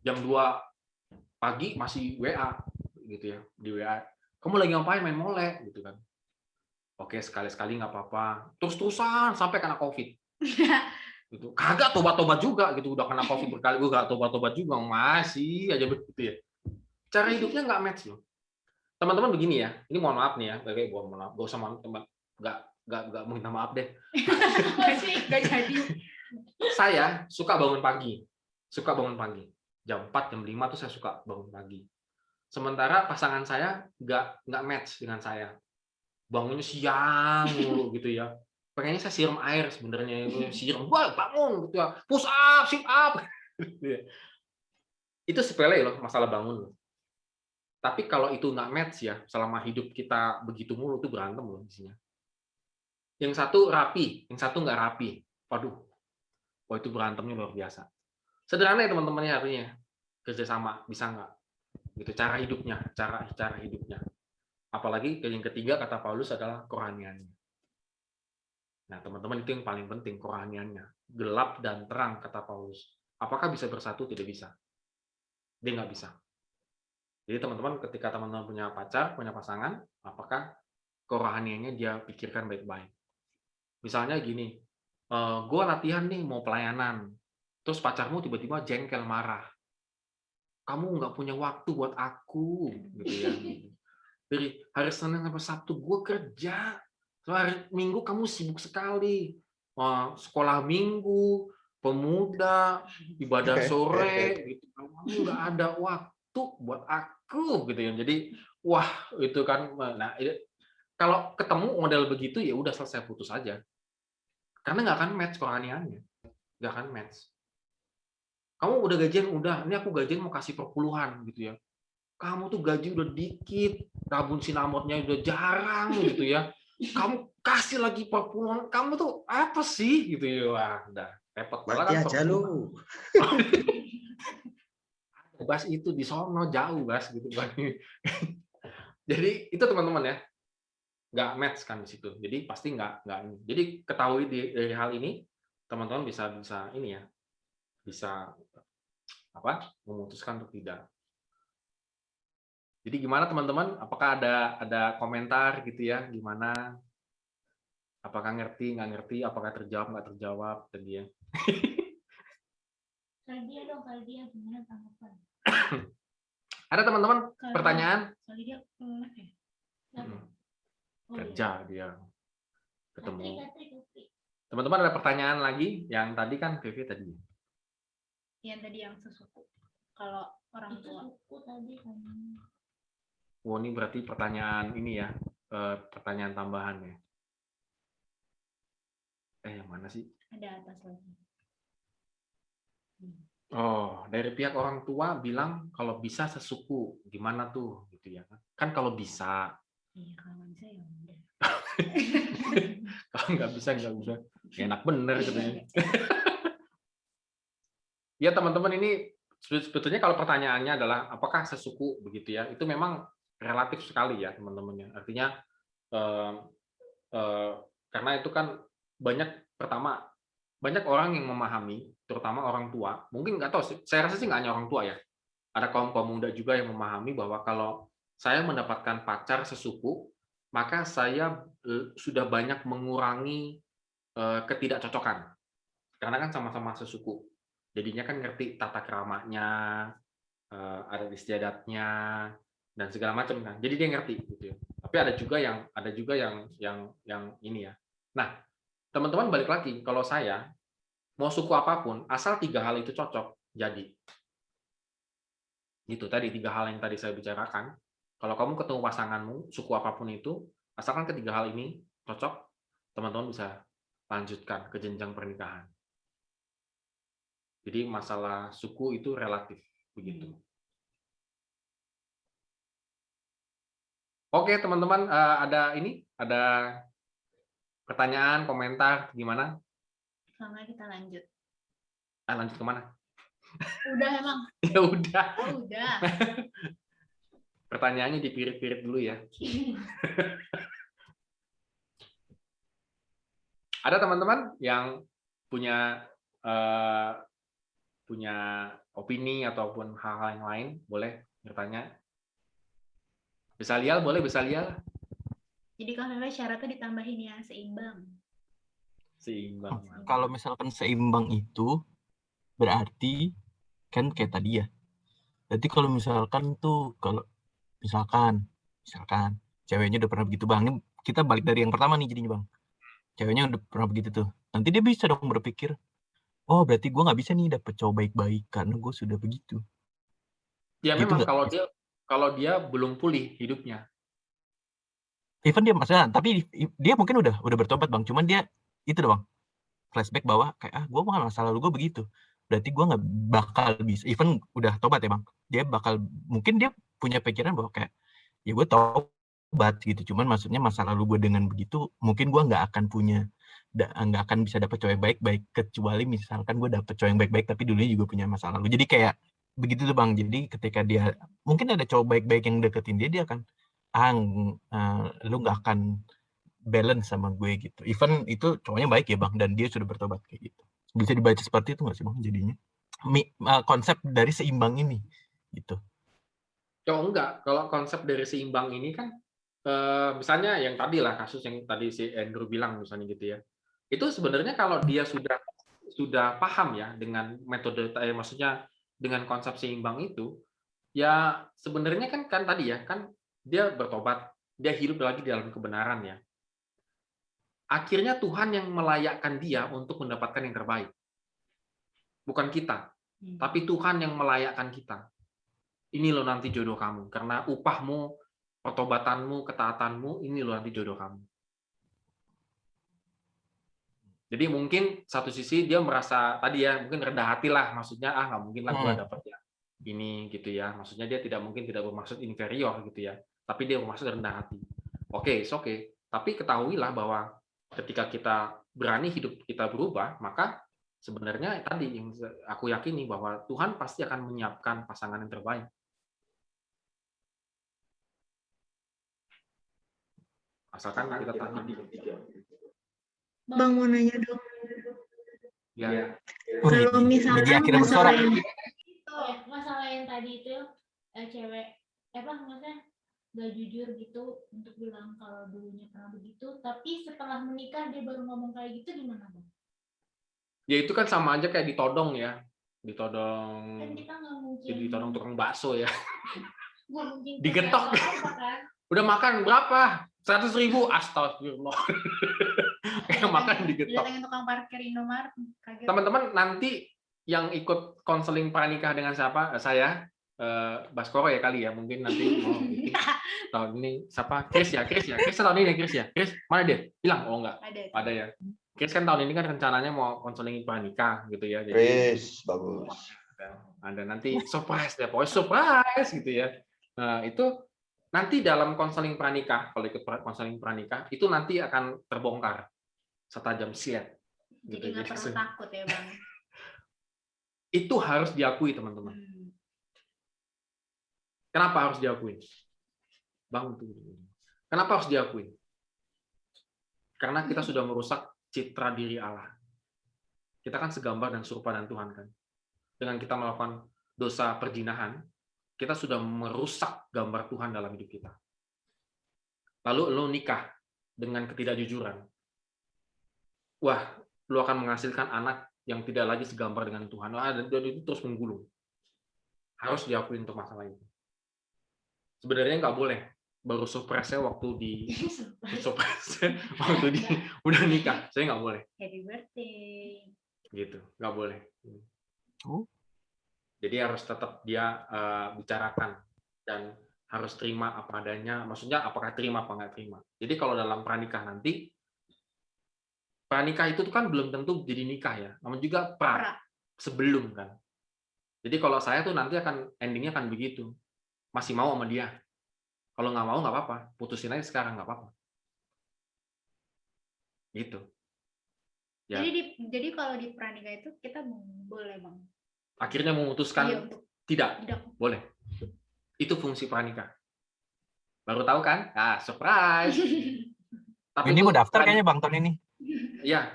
Jam 2 pagi masih WA gitu ya, di WA. Kamu lagi ngapain? Main mole gitu kan. Oke, sekali-sekali nggak apa-apa. Terus-terusan sampai kena COVID. Gitu. Kagak tobat-tobat juga gitu, udah kena COVID berkali, gue gak tobat-tobat juga, masih aja begitu ya. Cara hidupnya nggak match loh. Teman-teman begini ya, ini mohon maaf nih ya, mohon maaf, gak usah nggak minta maaf deh. Nggak jadi. Saya suka bangun pagi, jam 4, jam 5 tuh saya suka bangun pagi. Sementara pasangan saya nggak match dengan saya. Bangunnya siang mulu gitu ya. Pengennya saya siram air sebenarnya, siram, wah bangun gitu ya, push up, sit up. Itu sepele loh masalah bangun loh. Tapi kalau itu nggak match ya, selama hidup kita begitu mulu tuh berantem loh isinya. Yang satu rapi, yang satu nggak rapi. Waduh, wah itu berantemnya luar biasa. Sederhana ya teman-temannya artinya kerjasama bisa nggak? Gitu cara hidupnya, cara hidupnya. Apalagi yang ketiga kata Paulus adalah kerohaniannya. Nah, teman-teman itu yang paling penting, kerohaniannya. Gelap dan terang, kata Paulus. Apakah bisa bersatu? Tidak bisa. Dia nggak bisa. Jadi teman-teman, ketika teman-teman punya pacar, punya pasangan, apakah kerohaniannya dia pikirkan baik-baik? Misalnya gini, gue latihan nih, mau pelayanan. Terus pacarmu tiba-tiba jengkel, marah. Kamu nggak punya waktu buat aku. Gitu ya. Dari hari Senin sampai Sabtu, gue kerja. Hari Minggu kamu sibuk sekali. Sekolah minggu, pemuda, ibadah sore, gitu. Kamu nggak ada waktu buat aku, gitu ya. Jadi, wah itu kan. Nah, kalau ketemu model begitu ya udah selesai, putus aja. Karena nggak akan match kerohaniannya, nggak akan match. Kamu udah gajian, udah. Ini aku gajian mau kasih perpuluhan, gitu ya. Kamu tuh gaji udah dikit, tabung sinamotnya udah jarang, gitu ya. Kamu kasih lagi perpuluhan, kamu tuh apa sih gitu ya. Wah, udah repot mati kan aja lu. Bas itu di sono jauh Bas gitu kan. Jadi itu teman-teman ya, nggak match kan di situ. Jadi pasti nggak ini. Jadi ketahui dari hal ini, teman-teman bisa ini ya, bisa apa memutuskan untuk tidak. Jadi gimana teman-teman? Apakah ada komentar gitu ya? Gimana? Apakah ngerti, nggak ngerti? Apakah terjawab, nggak terjawab? Tadi ya. Kaldia dong, Kaldia gimana tanggapan? Ada teman-teman pertanyaan? Kaldia Kerja dia ketemu. Teman-teman ada pertanyaan lagi? Yang tadi kan Vivi tadi. Yang tadi yang sesuku. Kalau orang tua. Tadi kan. Wah, ini berarti pertanyaan ini ya, pertanyaan tambahan ya. Yang mana sih? Ada atas lagi. Oh, dari pihak orang tua bilang kalau bisa sesuku, gimana tuh gitu ya kan? Kan kalau bisa. Iya, kalau nggak bisa ya udah. Kalau nggak bisa. Enak bener katanya. Ya teman-teman, ini sebetulnya kalau pertanyaannya adalah apakah sesuku begitu ya, itu memang relatif sekali ya teman-teman ya. Artinya karena itu kan banyak orang yang memahami, terutama orang tua. Mungkin nggak tahu, saya rasa sih nggak hanya orang tua ya. Ada kaum muda juga yang memahami bahwa kalau saya mendapatkan pacar sesuku, maka saya sudah banyak mengurangi ketidakcocokan. Karena kan sama-sama sesuku. Jadinya kan ngerti tata keramanya, adat istiadatnya, dan segala macam kan. Jadi dia ngerti gitu ya. Tapi ada juga yang ini ya. Nah, teman-teman balik lagi, kalau saya mau suku apapun, asal 3 hal itu cocok, jadi. Gitu tadi 3 hal yang tadi saya bicarakan. Kalau kamu ketemu pasanganmu, suku apapun itu, asalkan ketiga hal ini cocok, teman-teman bisa lanjutkan ke jenjang pernikahan. Jadi masalah suku itu relatif begitu. Oke, teman-teman, ada pertanyaan, komentar gimana? Sama kita lanjut. Lanjut kemana? Udah emang. Ya udah. Oh, udah. Pertanyaannya dipirit-pirit dulu ya. Ada teman-teman yang punya opini ataupun hal-hal yang lain, boleh bertanya. Besalial, boleh Besalial? Jadi kalau syaratnya ditambahin ya, seimbang. Seimbang. Kalau misalkan seimbang itu berarti kan kayak tadi ya. Berarti kalau misalkan ceweknya udah pernah begitu Bang. Ini kita balik dari yang pertama nih jadinya Bang. Ceweknya udah pernah begitu tuh. Nanti dia bisa dong berpikir, oh berarti gue nggak bisa nih dapet cowok baik-baik karena gue sudah begitu. Ya gitu memang gak? kalau dia belum pulih hidupnya. Even dia maksudnya, tapi dia mungkin udah bertobat Bang. Cuman dia itu doang flashback bahwa kayak gue masa lalu gue begitu. Berarti gue nggak bakal bisa. Even udah tobat ya Bang. Mungkin dia punya pikiran bahwa kayak ya gue tobat gitu. Cuman maksudnya masa lalu gue dengan begitu, mungkin gue nggak akan bisa dapet cowok yang baik-baik kecuali misalkan gue dapet cowok yang baik-baik tapi dulunya juga punya masa lalu. Jadi kayak begitu tuh Bang. Jadi ketika dia mungkin ada cowok baik-baik yang deketin dia akan lu nggak akan balance sama gue gitu. Even itu cowoknya baik ya Bang dan dia sudah bertobat kayak gitu. Bisa dibaca seperti itu nggak sih Bang jadinya? Konsep dari seimbang ini gitu. Oh enggak, kalau konsep dari seimbang ini kan misalnya yang tadi lah kasus yang tadi si Andrew bilang misalnya gitu ya. Itu sebenarnya kalau dia sudah paham ya dengan metode maksudnya dengan konsep seimbang itu, ya sebenarnya kan tadi ya kan dia bertobat, dia hidup lagi di dalam kebenaran ya. Akhirnya Tuhan yang melayakkan dia untuk mendapatkan yang terbaik. Bukan kita, tapi Tuhan yang melayakkan kita. Ini loh nanti jodoh kamu, karena upahmu, pertobatanmu, ketaatanmu, ini loh nanti jodoh kamu. Jadi mungkin satu sisi dia merasa tadi ya mungkin rendah hati lah, maksudnya nggak mungkin lah gue dapet ya ini gitu ya, maksudnya dia tidak bermaksud inferior gitu ya, tapi dia bermaksud rendah hati. Oke, tapi ketahuilah bahwa ketika kita berani hidup kita berubah, maka sebenarnya tadi yang aku yakini bahwa Tuhan pasti akan menyiapkan pasangan yang terbaik. Asalkan kita tahan di ketiga. Bang mau nanya dong. Ya. Kalau misalkan masalah yang tadi itu cewek maksudnya gak jujur gitu untuk bilang kalau dulunya pernah begitu, tapi setelah menikah dia baru ngomong kayak gitu, gimana Bang? Ya itu kan sama aja kayak ditodong ya, ditodong. Kan kita nggak mungkin. Jadi ditodong tukang bakso ya. Mungkin Digetok. kan? Udah makan berapa? 100.000. Astagfirullah. Kayak makan digetok. Datangin tukang parkir Indomaret. Teman-teman nanti yang ikut konseling pranikah dengan siapa? Saya Baskoro ya kali ya, mungkin nanti mau tahun ini siapa? Chris tahun ini Chris ya. Chris mana dia? Hilang? Oh enggak. Ada ya. Chris kan tahun ini kan rencananya mau konseling pranikah gitu ya. Jadi, Chris bagus. Ada nanti surprise ya, pokoknya surprise gitu ya. Nah itu nanti dalam konseling pranikah, kalau ikut konseling pranikah, itu nanti akan terbongkar setajam silet. Jadi nggak perlu takut ya Bang. Itu harus diakui teman-teman. Kenapa harus diakui? Bang, kenapa harus diakui? Karena kita sudah merusak citra diri Allah. Kita kan segambar dan serupa dengan Tuhan kan. Dengan kita melakukan dosa perzinahan, kita sudah merusak gambar Tuhan dalam hidup kita. Lalu lo nikah dengan ketidakjujuran. Wah, lo akan menghasilkan anak yang tidak lagi segambar dengan Tuhan. Dan itu terus menggulung. Harus diakui untuk masalah itu. Sebenarnya nggak boleh. Baru surprise waktu udah nikah. Saya nggak boleh. Happy birthday. Gitu, nggak boleh. Jadi harus tetap dia bicarakan dan harus terima apa adanya. Maksudnya apakah terima apa nggak terima. Jadi kalau dalam pranikah nanti, pranikah itu kan belum tentu jadi nikah ya, namun juga sebelum kan. Jadi kalau saya tuh nanti akan endingnya akan begitu, masih mau sama dia. Kalau nggak mau nggak apa-apa, putusin aja sekarang nggak apa-apa. Gitu. Ya. Jadi kalau di pranikah itu kita boleh Bang. Akhirnya memutuskan tidak boleh. Itu fungsi pranikah. Baru tahu kan? Ah, surprise. Tapi ini mau daftar kayaknya Bang tahun ini. Iya.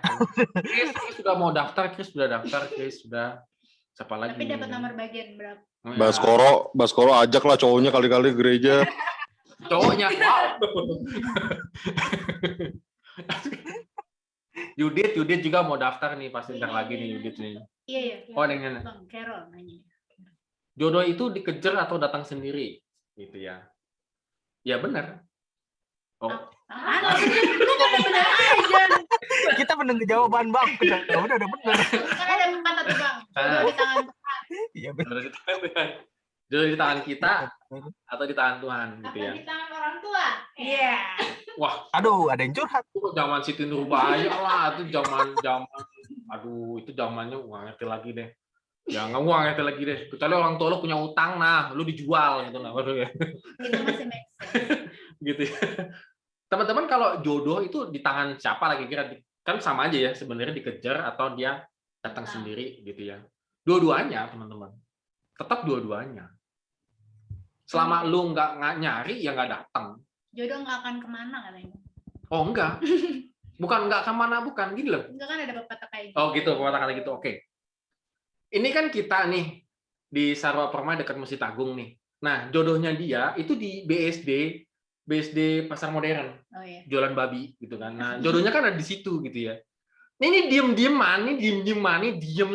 Chris sudah mau daftar, Chris sudah daftar, Chris sudah. Siapa lagi? Tapi dapat nomor bagian berapa? Baskoro ajaklah cowoknya kali-kali gereja. Cowoknya, wow. Yudit juga mau daftar nih pasti bentar lagi nih Yudit nih. Iya. Oh, dengan Bang Carol nanya. Jodoh itu dikejar atau datang sendiri, gitu ya? Ya benar. Oh. Benar aja. Kita menunggu jawaban Bang. Udah benar. Kan ada kata tuh Bang. Jodoh di tangan Tuhan. Iya benar. Jodoh di tangan kita atau di tangan Tuhan, gitu ya? Atau di tangan orang tua. Iya. Wah, aduh, ada yang curhat. Zaman Siti Nurbaya lah, itu zaman. Aduh, itu zamannya nggak ngerti lagi deh. Ya nggak ngerti lagi deh. Kecuali orang tua lo punya utang, nah lu dijual gitu nah baru ya. Itu masih make sense. Gitu ya. Teman-teman kalau jodoh itu di tangan siapa lagi kira? Kan sama aja ya sebenarnya dikejar atau dia datang sendiri gitu ya. Dua-duanya teman-teman. Tetap dua-duanya. Selama lu nggak nyari ya nggak datang. Jodoh nggak akan kemana katanya. Oh enggak. Bukan nggak kemana, bukan gitu loh. Enggak kan ada pepatah kayak gitu. Oh gitu, pepatah kayak gitu. Oke. Ini kan kita nih di Sarwa Permai dekat Masjid Agung nih. Nah, jodohnya dia itu di BSD Pasar Modern. Oh iya. Jualan babi gitu kan. Nah, jodohnya kan ada di situ gitu ya. Ini diem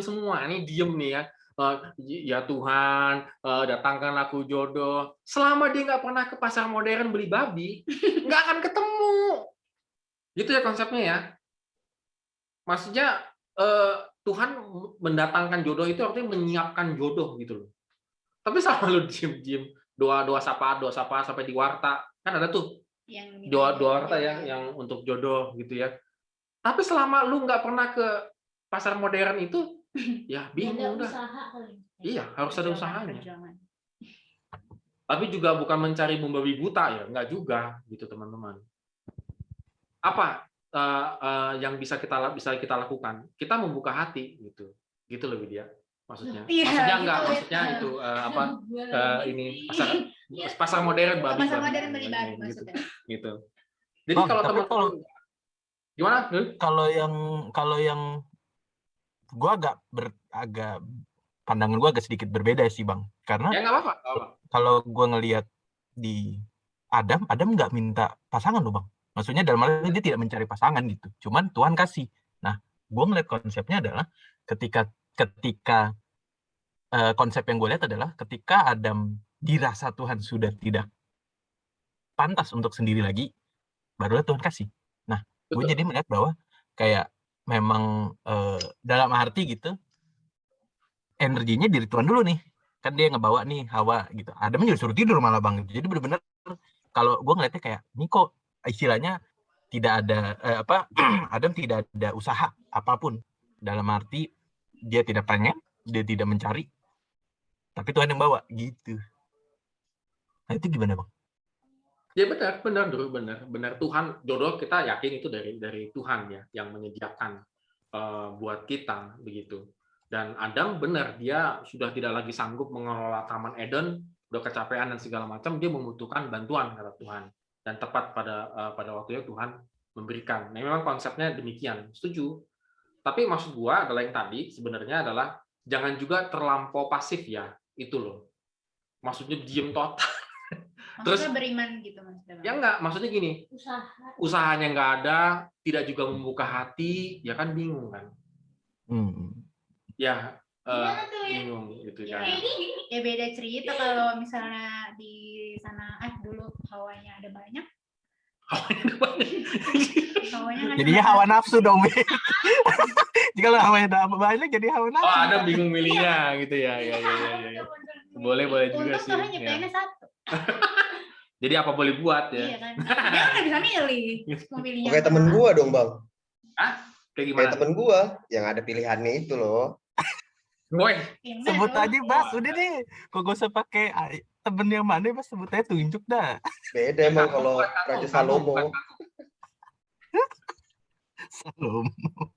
semua nih, diem nih ya. Ya Tuhan, datangkan aku jodoh. Selama dia nggak pernah ke Pasar Modern beli babi, nggak akan ketemu. Gitu ya konsepnya ya. Maksudnya Tuhan mendatangkan jodoh itu artinya menyiapkan jodoh gitu loh. Tapi sama lu diem doa sapa sampai di warta kan ada tuh doa warta ya yang untuk jodoh gitu ya. Tapi selama lu nggak pernah ke Pasar Modern itu ya bingung udah. Iya harus ada usahanya. Tapi juga bukan mencari membabi buta ya, nggak juga gitu teman-teman. Apa yang bisa kita lakukan? Kita membuka hati gitu lebih dia. Maksudnya itu ini pasar modern babi. Pasar modern beli babi maksudnya. Gitu. Jadi kalau teman-teman gimana? Kalau yang gue agak pandangan gue agak sedikit berbeda sih Bang, karena ya nggak apa-apa. Kalau gue ngelihat di Adam nggak minta pasangan loh Bang. Maksudnya dalam arti dia tidak mencari pasangan gitu. Cuman Tuhan kasih. Nah, gue ngeliat konsepnya adalah ketika konsep yang gue lihat adalah ketika Adam dirasa Tuhan sudah tidak pantas untuk sendiri lagi, barulah Tuhan kasih. Nah, gue jadi melihat bahwa kayak memang dalam arti gitu, energinya dari Tuhan dulu nih. Kan dia ngebawa nih Hawa gitu. Adam juga suruh tidur malah Bang. Jadi benar-benar kalau gue ngeliatnya kayak, ini kok istilahnya tidak ada Adam tidak ada usaha apapun, dalam arti dia tidak pengen, dia tidak mencari, tapi Tuhan yang bawa gitu. Nah itu gimana Bang? Ya benar Bro, benar Tuhan, jodoh kita yakin itu dari Tuhan ya yang menyediakan buat kita begitu. Dan Adam benar, dia sudah tidak lagi sanggup mengelola Taman Eden, udah kecapean dan segala macam, dia membutuhkan bantuan kata Tuhan. Dan tepat pada waktunya Tuhan memberikan. Nah, memang konsepnya demikian, setuju. Tapi maksud gua adalah yang tadi sebenarnya adalah jangan juga terlampau pasif ya, itu loh. Maksudnya diem total. Terus Maksudnya beriman gitu Mas. ya enggak, maksudnya gini, usahanya nggak ada, tidak juga membuka hati, ya kan bingung kan? Ya Gimana tuh ya? bingung gitu kan. Ya beda cerita kalau misalnya di sana dulu hawanya ada banyak. Hawanya Jadinya hawa nafsu dong. Jika hawanya banyak jadi hawa nafsu. Oh, ada bingung milihnya gitu ya. Ya. Boleh juga sih. Untung tuh nyiptainnya satu. Jadi apa boleh buat ya? Iya kan. Dia nggak bisa milih. Mau milihnya. Kayak temen gua dong, Bang. Hah? Kayak gimana? Kayak temen gua yang ada pilihannya itu loh. Woi, sebut aja Bas, udah deh. Kok gak usah pakai temen yang mana, Bas, sebut aja tunjuk dah. Beda emang kalau Raja Salomo. Salomo.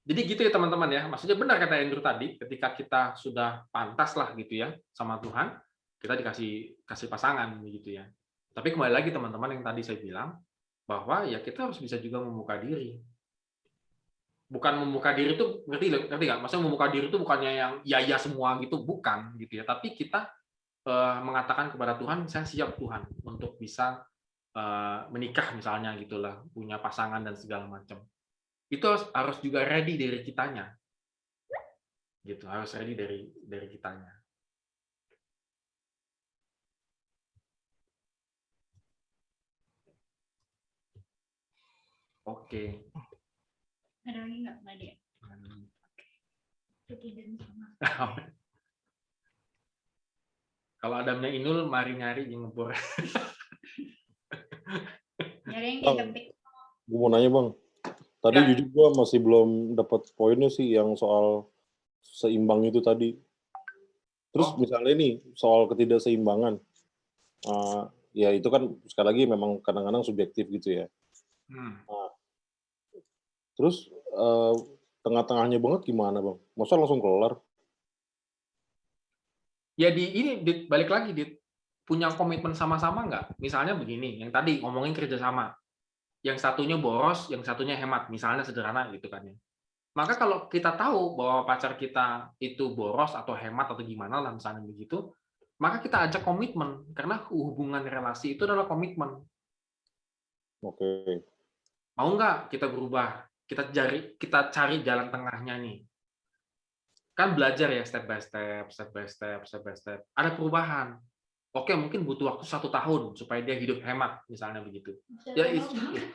Jadi gitu ya teman-teman ya. Maksudnya benar kata Andrew tadi, ketika kita sudah pantas lah gitu ya sama Tuhan, kita kasih pasangan gitu ya. Tapi kembali lagi teman-teman yang tadi saya bilang bahwa ya kita harus bisa juga membuka diri. Bukan membuka diri itu ngerti nggak? Maksudnya membuka diri itu bukannya yang ya semua gitu, bukan gitu ya. Tapi kita mengatakan kepada Tuhan, saya siap Tuhan untuk bisa menikah misalnya gitulah, punya pasangan dan segala macam. Itu harus juga ready dari kitanya. Gitu, harus ready dari kitanya. Oke. Ada lagi nggak Mbak Dia? Ketidan sama. Kalau Adamnya Inul, mari nyari yang ngebor. Nyari yang diketik. Gue mau nanya Bang. Tadi jujur gue masih belum dapat poinnya sih yang soal seimbang itu tadi. Terus misalnya nih soal ketidakseimbangan, ya itu kan sekali lagi memang kadang-kadang subjektif gitu ya. Nah, terus tengah-tengahnya banget gimana Bang? Masa langsung kelar? Ya balik lagi punya komitmen sama-sama nggak? Misalnya begini, yang tadi ngomongin kerjasama, yang satunya boros, yang satunya hemat, misalnya sederhana gitu kan ya. Maka kalau kita tahu bahwa pacar kita itu boros atau hemat atau gimana lah misalnya begitu, maka kita ajak komitmen karena hubungan relasi itu adalah komitmen. Oke. Mau nggak kita berubah? Kita cari jalan tengahnya nih. Kan belajar ya step by step. Ada perubahan. Oke, mungkin butuh waktu 1 tahun supaya dia hidup hemat, misalnya begitu.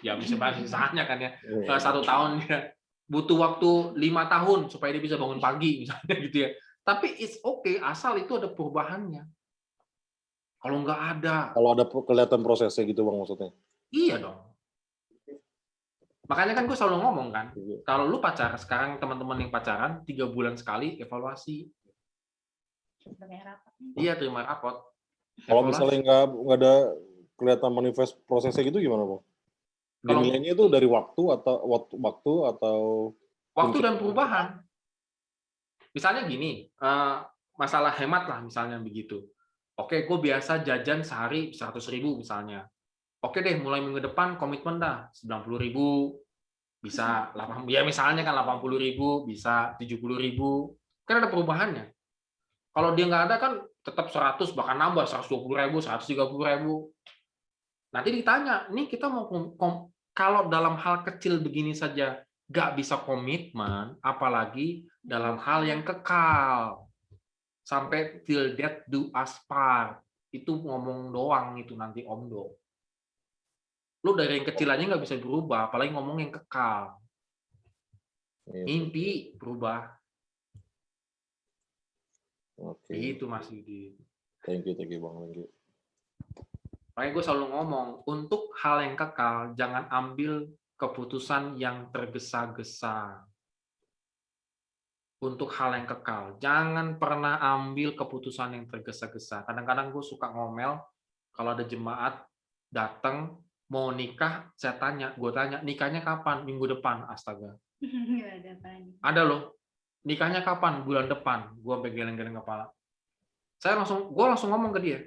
Ya bisa bahas misalnya kan ya. 1 tahun dia butuh waktu 5 tahun supaya dia bisa bangun pagi, misalnya gitu ya. Tapi it's okay, asal itu ada perubahannya. Kalau nggak ada. Kalau ada kelihatan prosesnya gitu Bang maksudnya? Iya dong. Makanya kan gue selalu ngomong kan, kalau lu pacaran, sekarang teman-teman yang pacaran, 3 bulan sekali evaluasi. Iya, terima rapot. Kalau misalnya nggak ada kelihatan manifest prosesnya gitu gimana Bang? Dinilainya itu dari waktu atau waktu dan perubahan. Misalnya gini, masalah hemat lah misalnya begitu. Oke, gue biasa jajan sehari 100.000 misalnya. Oke deh, mulai minggu depan komitmen dah 90.000, bisa 80, ya misalnya kan 80.000, bisa 70.000, kan ada perubahannya. Kalau dia nggak ada kan tetap 100, bahkan nambah 120.000, 130.000. Nanti ditanya, nih kita mau kalau dalam hal kecil begini saja nggak bisa komitmen, apalagi dalam hal yang kekal. Sampai till death do us part. Itu ngomong doang itu nanti omdo. Lu dari yang kecil aja nggak bisa berubah, apalagi ngomong yang kekal. Mimpi berubah. Oke. Itu Mas Yudi. Thank you Bang. Thank you. Makanya gue selalu ngomong, untuk hal yang kekal, jangan ambil keputusan yang tergesa-gesa. Untuk hal yang kekal, jangan pernah ambil keputusan yang tergesa-gesa. Kadang-kadang gue suka ngomel, kalau ada jemaat datang mau nikah, gue tanya nikahnya kapan? Minggu depan, astaga. Ada loh, nikahnya kapan? Bulan depan. Gue sampai geleng-geleng kepala. Gue langsung ngomong ke dia,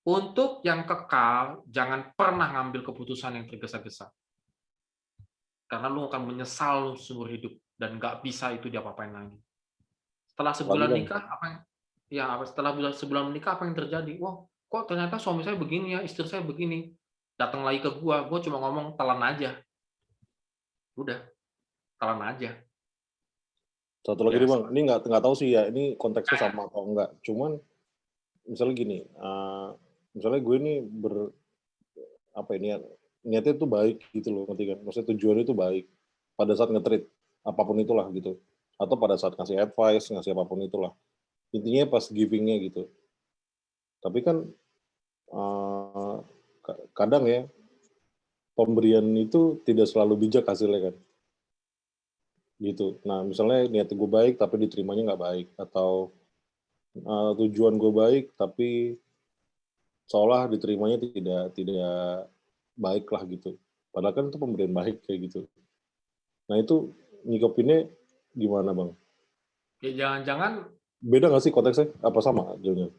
untuk yang kekal jangan pernah ngambil keputusan yang tergesa-gesa, karena lu akan menyesal seumur hidup dan nggak bisa itu diapa-apain lagi. Setelah sebulan nikah, setelah sebulan menikah apa yang terjadi? Wah, kok ternyata suami saya begini ya, istri saya begini. Datang lagi ke gue cuma ngomong telan aja. Udah, telan aja. Satu lagi nih Bang, ini nggak tahu sih ya, ini konteksnya sama atau enggak. Cuman misalnya gini, misalnya gue ini niatnya itu baik gitu loh, ngerti kan? Maksudnya tujuannya itu baik pada saat nge-treat apapun itulah gitu, atau pada saat ngasih advice, ngasih apapun itulah. Intinya pas giving-nya gitu. Tapi kan kadang ya pemberian itu tidak selalu bijak hasilnya kan. Gitu. Nah, misalnya niat gue baik tapi diterimanya nggak baik, atau tujuan gue baik tapi seolah diterimanya tidak baik lah gitu. Padahal kan itu pemberian baik kayak gitu. Nah, itu nyikapinnya gimana Bang? Ya jangan-jangan beda nggak sih konteksnya? Apa sama jadinya?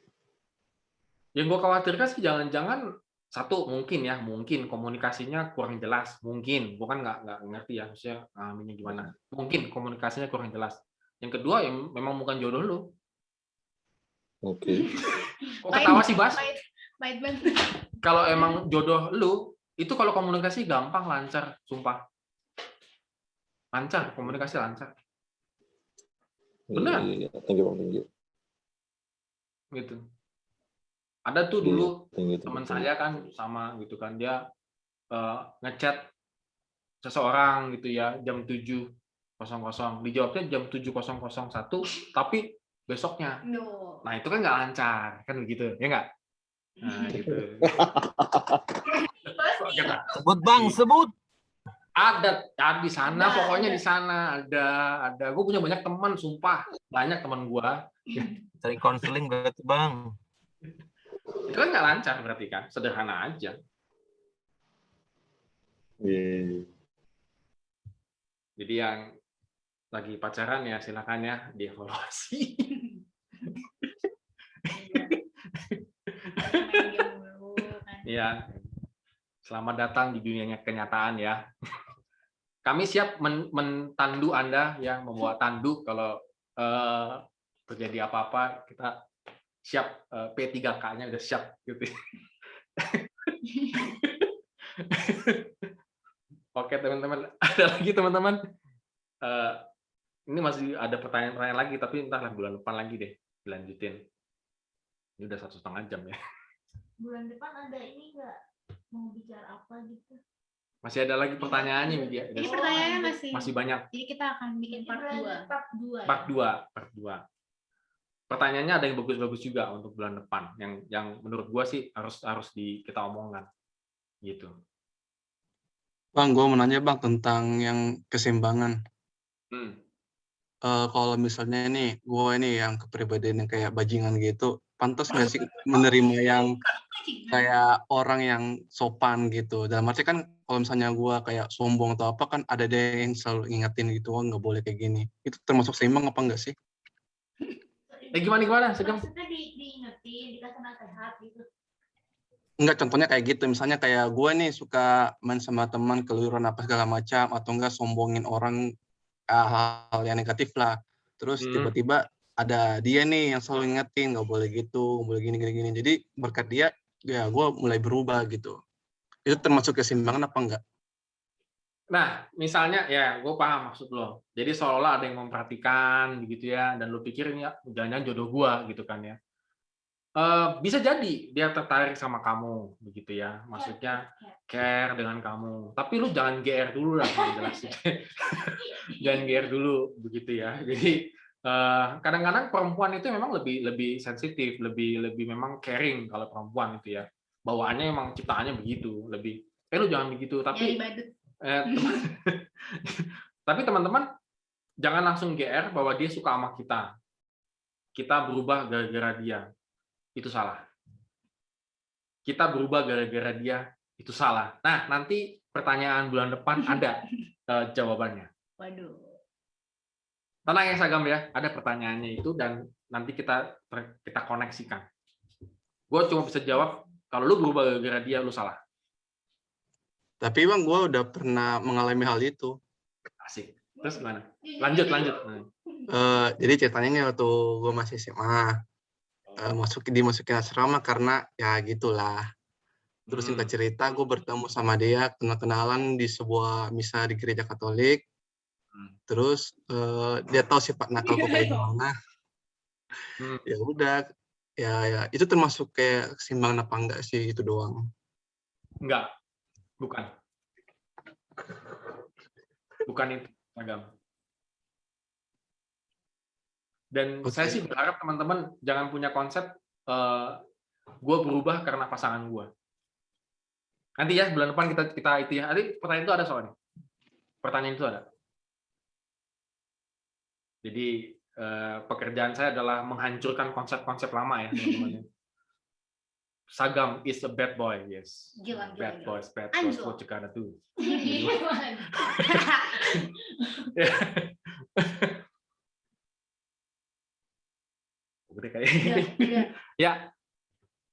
Yang gue khawatirkan sih jangan-jangan satu mungkin komunikasinya kurang jelas, mungkin gue kan nggak ngerti ya maksudnya ini gimana, mungkin komunikasinya kurang jelas. Yang kedua ya memang bukan jodoh lu. Oke. Kok ketawa sih Bas? Kalau emang jodoh lu itu kalau komunikasi gampang, lancar, sumpah lancar, komunikasi lancar. Benar. Iya. Thank you. Gitu. Ada tuh dulu teman saya kan sama gitu kan, dia ngechat seseorang gitu ya jam 7.00, dijawabnya jam 7.001 tapi besoknya. Nah itu kan nggak lancar kan begitu ya nggak? Nah gitu. Sebut Bang, sebut. Ada di sana, pokoknya di sana ada. Gue punya banyak teman, sumpah banyak teman gue. Sering konseling berarti Bang. Itu kan nggak lancar berarti kan, sederhana aja. Jadi yang lagi pacaran ya silakan ya dievaluasi. Ya, selamat datang di dunianya kenyataan ya. Kami siap mentandu Anda ya, membawa tandu kalau terjadi apa-apa, kita siap, P3K-nya udah siap gitu. Oke teman-teman, ada lagi teman-teman. Ini masih ada pertanyaan-pertanyaan lagi, tapi entahlah bulan depan lagi deh dilanjutin. Ini udah 1,5 jam ya. Bulan depan ada ini nggak, mau bicara apa gitu? Masih ada lagi pertanyaannya Media. Ini pertanyaannya masih banyak. Jadi kita akan bikin part 2. Part 2. Pertanyaannya ada yang bagus-bagus juga untuk bulan depan. Yang menurut gua sih harus kita omongkan. Gitu. Bang, gue mau nanya Bang tentang yang keseimbangan. Kalau misalnya gue yang kepribadian yang kayak bajingan gitu, pantas nggak sih menerima yang kayak orang yang sopan gitu? Dalam arti kan kalau misalnya gue kayak sombong atau apa kan ada deh yang selalu ingetin gitu, oh nggak boleh kayak gini. Itu termasuk seimbang apa enggak sih? Gimana? Maksudnya diingetin, dikasih nasihat gitu. Enggak, contohnya kayak gitu. Misalnya kayak gue nih suka main sama teman keluyuran apa segala macam, atau enggak sombongin orang hal yang negatif lah. Terus tiba-tiba ada dia nih yang selalu ingetin, nggak boleh gitu, nggak boleh gini. Jadi berkat dia, ya gue mulai berubah gitu. Itu termasuk keseimbangan apa enggak? Nah, misalnya ya gue paham maksud lo. Jadi seolah ada yang memperhatikan begitu ya, dan lo pikir ini ya jangan-jangan jodoh gue gitu kan ya. Bisa jadi dia tertarik sama kamu begitu ya, maksudnya care dengan kamu, tapi lu jangan GR dulu lah jelas. Jangan GR dulu begitu ya. Jadi kadang-kadang perempuan itu memang lebih sensitif, lebih memang caring kalau perempuan itu ya, bawaannya memang ciptaannya begitu, lebih lu jangan begitu, tapi tapi teman-teman jangan langsung GR bahwa dia suka sama kita berubah gara-gara dia. Itu salah. Kita berubah gara-gara dia, Itu salah. Nah, nanti pertanyaan bulan depan ada jawabannya. Waduh. Tenang ya Sagam ya, ada pertanyaannya itu dan nanti kita koneksikan. Gue cuma bisa jawab kalau lu berubah gara-gara dia, lu salah. Tapi Bang, gue udah pernah mengalami hal itu. Asik. Terus gimana? Lanjut. Jadi ceritanya ini waktu gue masih SMA, dimasukin asrama karena ya gitulah. Terus singkat cerita, gue bertemu sama dia, kenalan di sebuah misa di gereja Katolik. Terus dia tahu sifat nakal gue kayak gimana. Ya udah, ya itu termasuk kayak keseimbangan apa enggak sih, itu doang. Enggak, bukan itu, Agam. Dan saya sih berharap teman-teman jangan punya konsep gue berubah karena pasangan gue. Nanti ya bulan depan kita itu ya. Nanti pertanyaan itu ada soalnya. Pertanyaan itu ada. Jadi pekerjaan saya adalah menghancurkan konsep-konsep lama ya teman-teman. Sagam is a bad boy, yes. Bad boys, what you gotta do. Ya,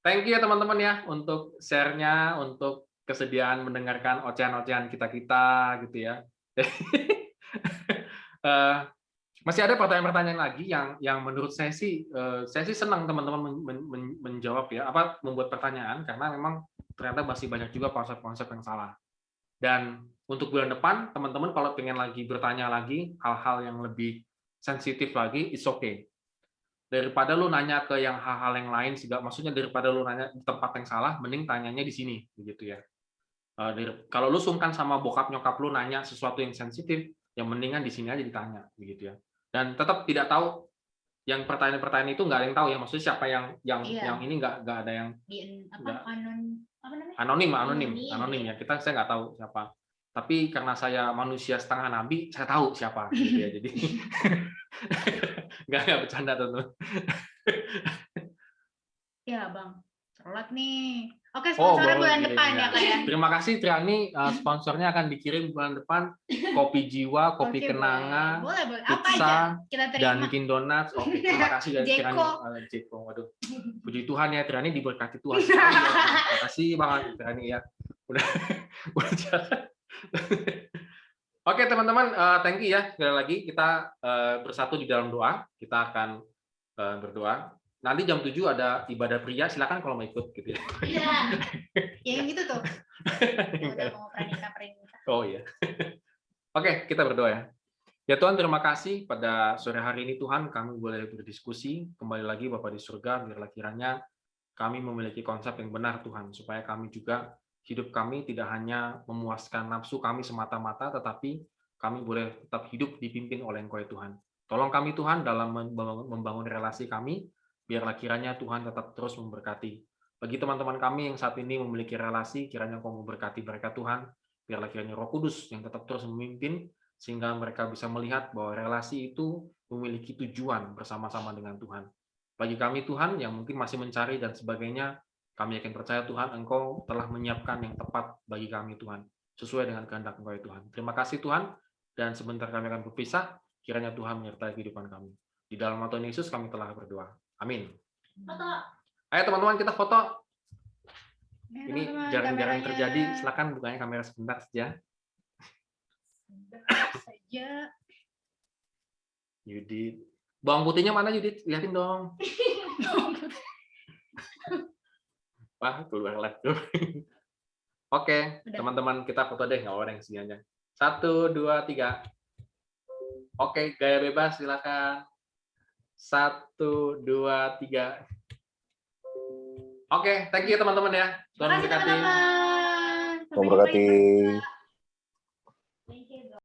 thank you ya teman-teman ya untuk share-nya, untuk kesediaan mendengarkan ocehan-ocehan kita gitu ya. Masih ada pertanyaan-pertanyaan lagi yang menurut saya sih senang teman-teman menjawab ya, membuat pertanyaan karena memang ternyata masih banyak juga konsep-konsep yang salah. Dan untuk bulan depan teman-teman kalau pengen lagi bertanya lagi hal-hal yang lebih sensitif lagi, it's okay. Daripada lu nanya ke yang hal-hal yang lain, maksudnya daripada lu nanya di tempat yang salah, mending tanyanya di sini, begitu ya. Kalau lu sungkan sama bokap nyokap lu nanya sesuatu yang sensitif, yang mendingan di sini aja ditanya, begitu ya. Dan tetap tidak tahu yang pertanyaan-pertanyaan itu nggak ada yang tahu ya, maksudnya siapa yang ini nggak ada yang anonim ya. Saya nggak tahu siapa. Tapi karena saya manusia setengah nabi, saya tahu siapa, gitu ya. Jadi nggak bercanda teman-teman. Ya Bang, telat nih. Oke, sponsornya bulan depan ya Kak ya. Terima kasih Triani, sponsornya akan dikirim bulan depan kopi jiwa, kopi kenanga, boleh. pizza, dan Dunkin Donuts. Oke, terima kasih dari Triani. Jeko, waduh. Puji Tuhan ya Triani diberkati Tuhan. Terima kasih banget Triani ya. Udah jalan. Oke teman-teman, thank you ya sekali lagi kita bersatu di dalam doa. Kita akan berdoa. Nanti jam 7 ada ibadah pria, silakan kalau mau ikut gitu ya. Iya. Yang gitu tuh. Udah mau pranikah. Oh iya. Oke, kita berdoa ya. Ya Tuhan, terima kasih pada sore hari ini Tuhan kami boleh berdiskusi kembali lagi Bapa di surga, biarlah kiranya kami memiliki konsep yang benar Tuhan supaya kami juga hidup kami tidak hanya memuaskan nafsu kami semata-mata, tetapi kami boleh tetap hidup dipimpin oleh Engkau ya Tuhan. Tolong kami Tuhan dalam membangun relasi kami, biarlah kiranya Tuhan tetap terus memberkati. Bagi teman-teman kami yang saat ini memiliki relasi, kiranya Engkau memberkati mereka Tuhan, biarlah kiranya Roh Kudus yang tetap terus memimpin, sehingga mereka bisa melihat bahwa relasi itu memiliki tujuan bersama-sama dengan Tuhan. Bagi kami Tuhan yang mungkin masih mencari dan sebagainya, kami yakin percaya Tuhan Engkau telah menyiapkan yang tepat bagi kami Tuhan, sesuai dengan kehendak Engkau ya Tuhan. Terima kasih Tuhan, dan sebentar kami akan berpisah, kiranya Tuhan menyertai kehidupan kami. Di dalam nama Tuhan Yesus kami telah berdoa. Amin. Foto. Ayo teman-teman kita foto. Ini jarang-jarang terjadi. Silakan bukanya kamera sebentar saja. Yudit. Bawang putihnya mana Yudit? Lihatin dong. Wah, keluar live. Oke, teman-teman kita foto deh, nggak ada yang sini aja. 1, 2, 3. Oke, gaya bebas silakan. 1, 2, 3. Oke, thank you teman-teman ya. Tuhan memberkati. Terima kasih.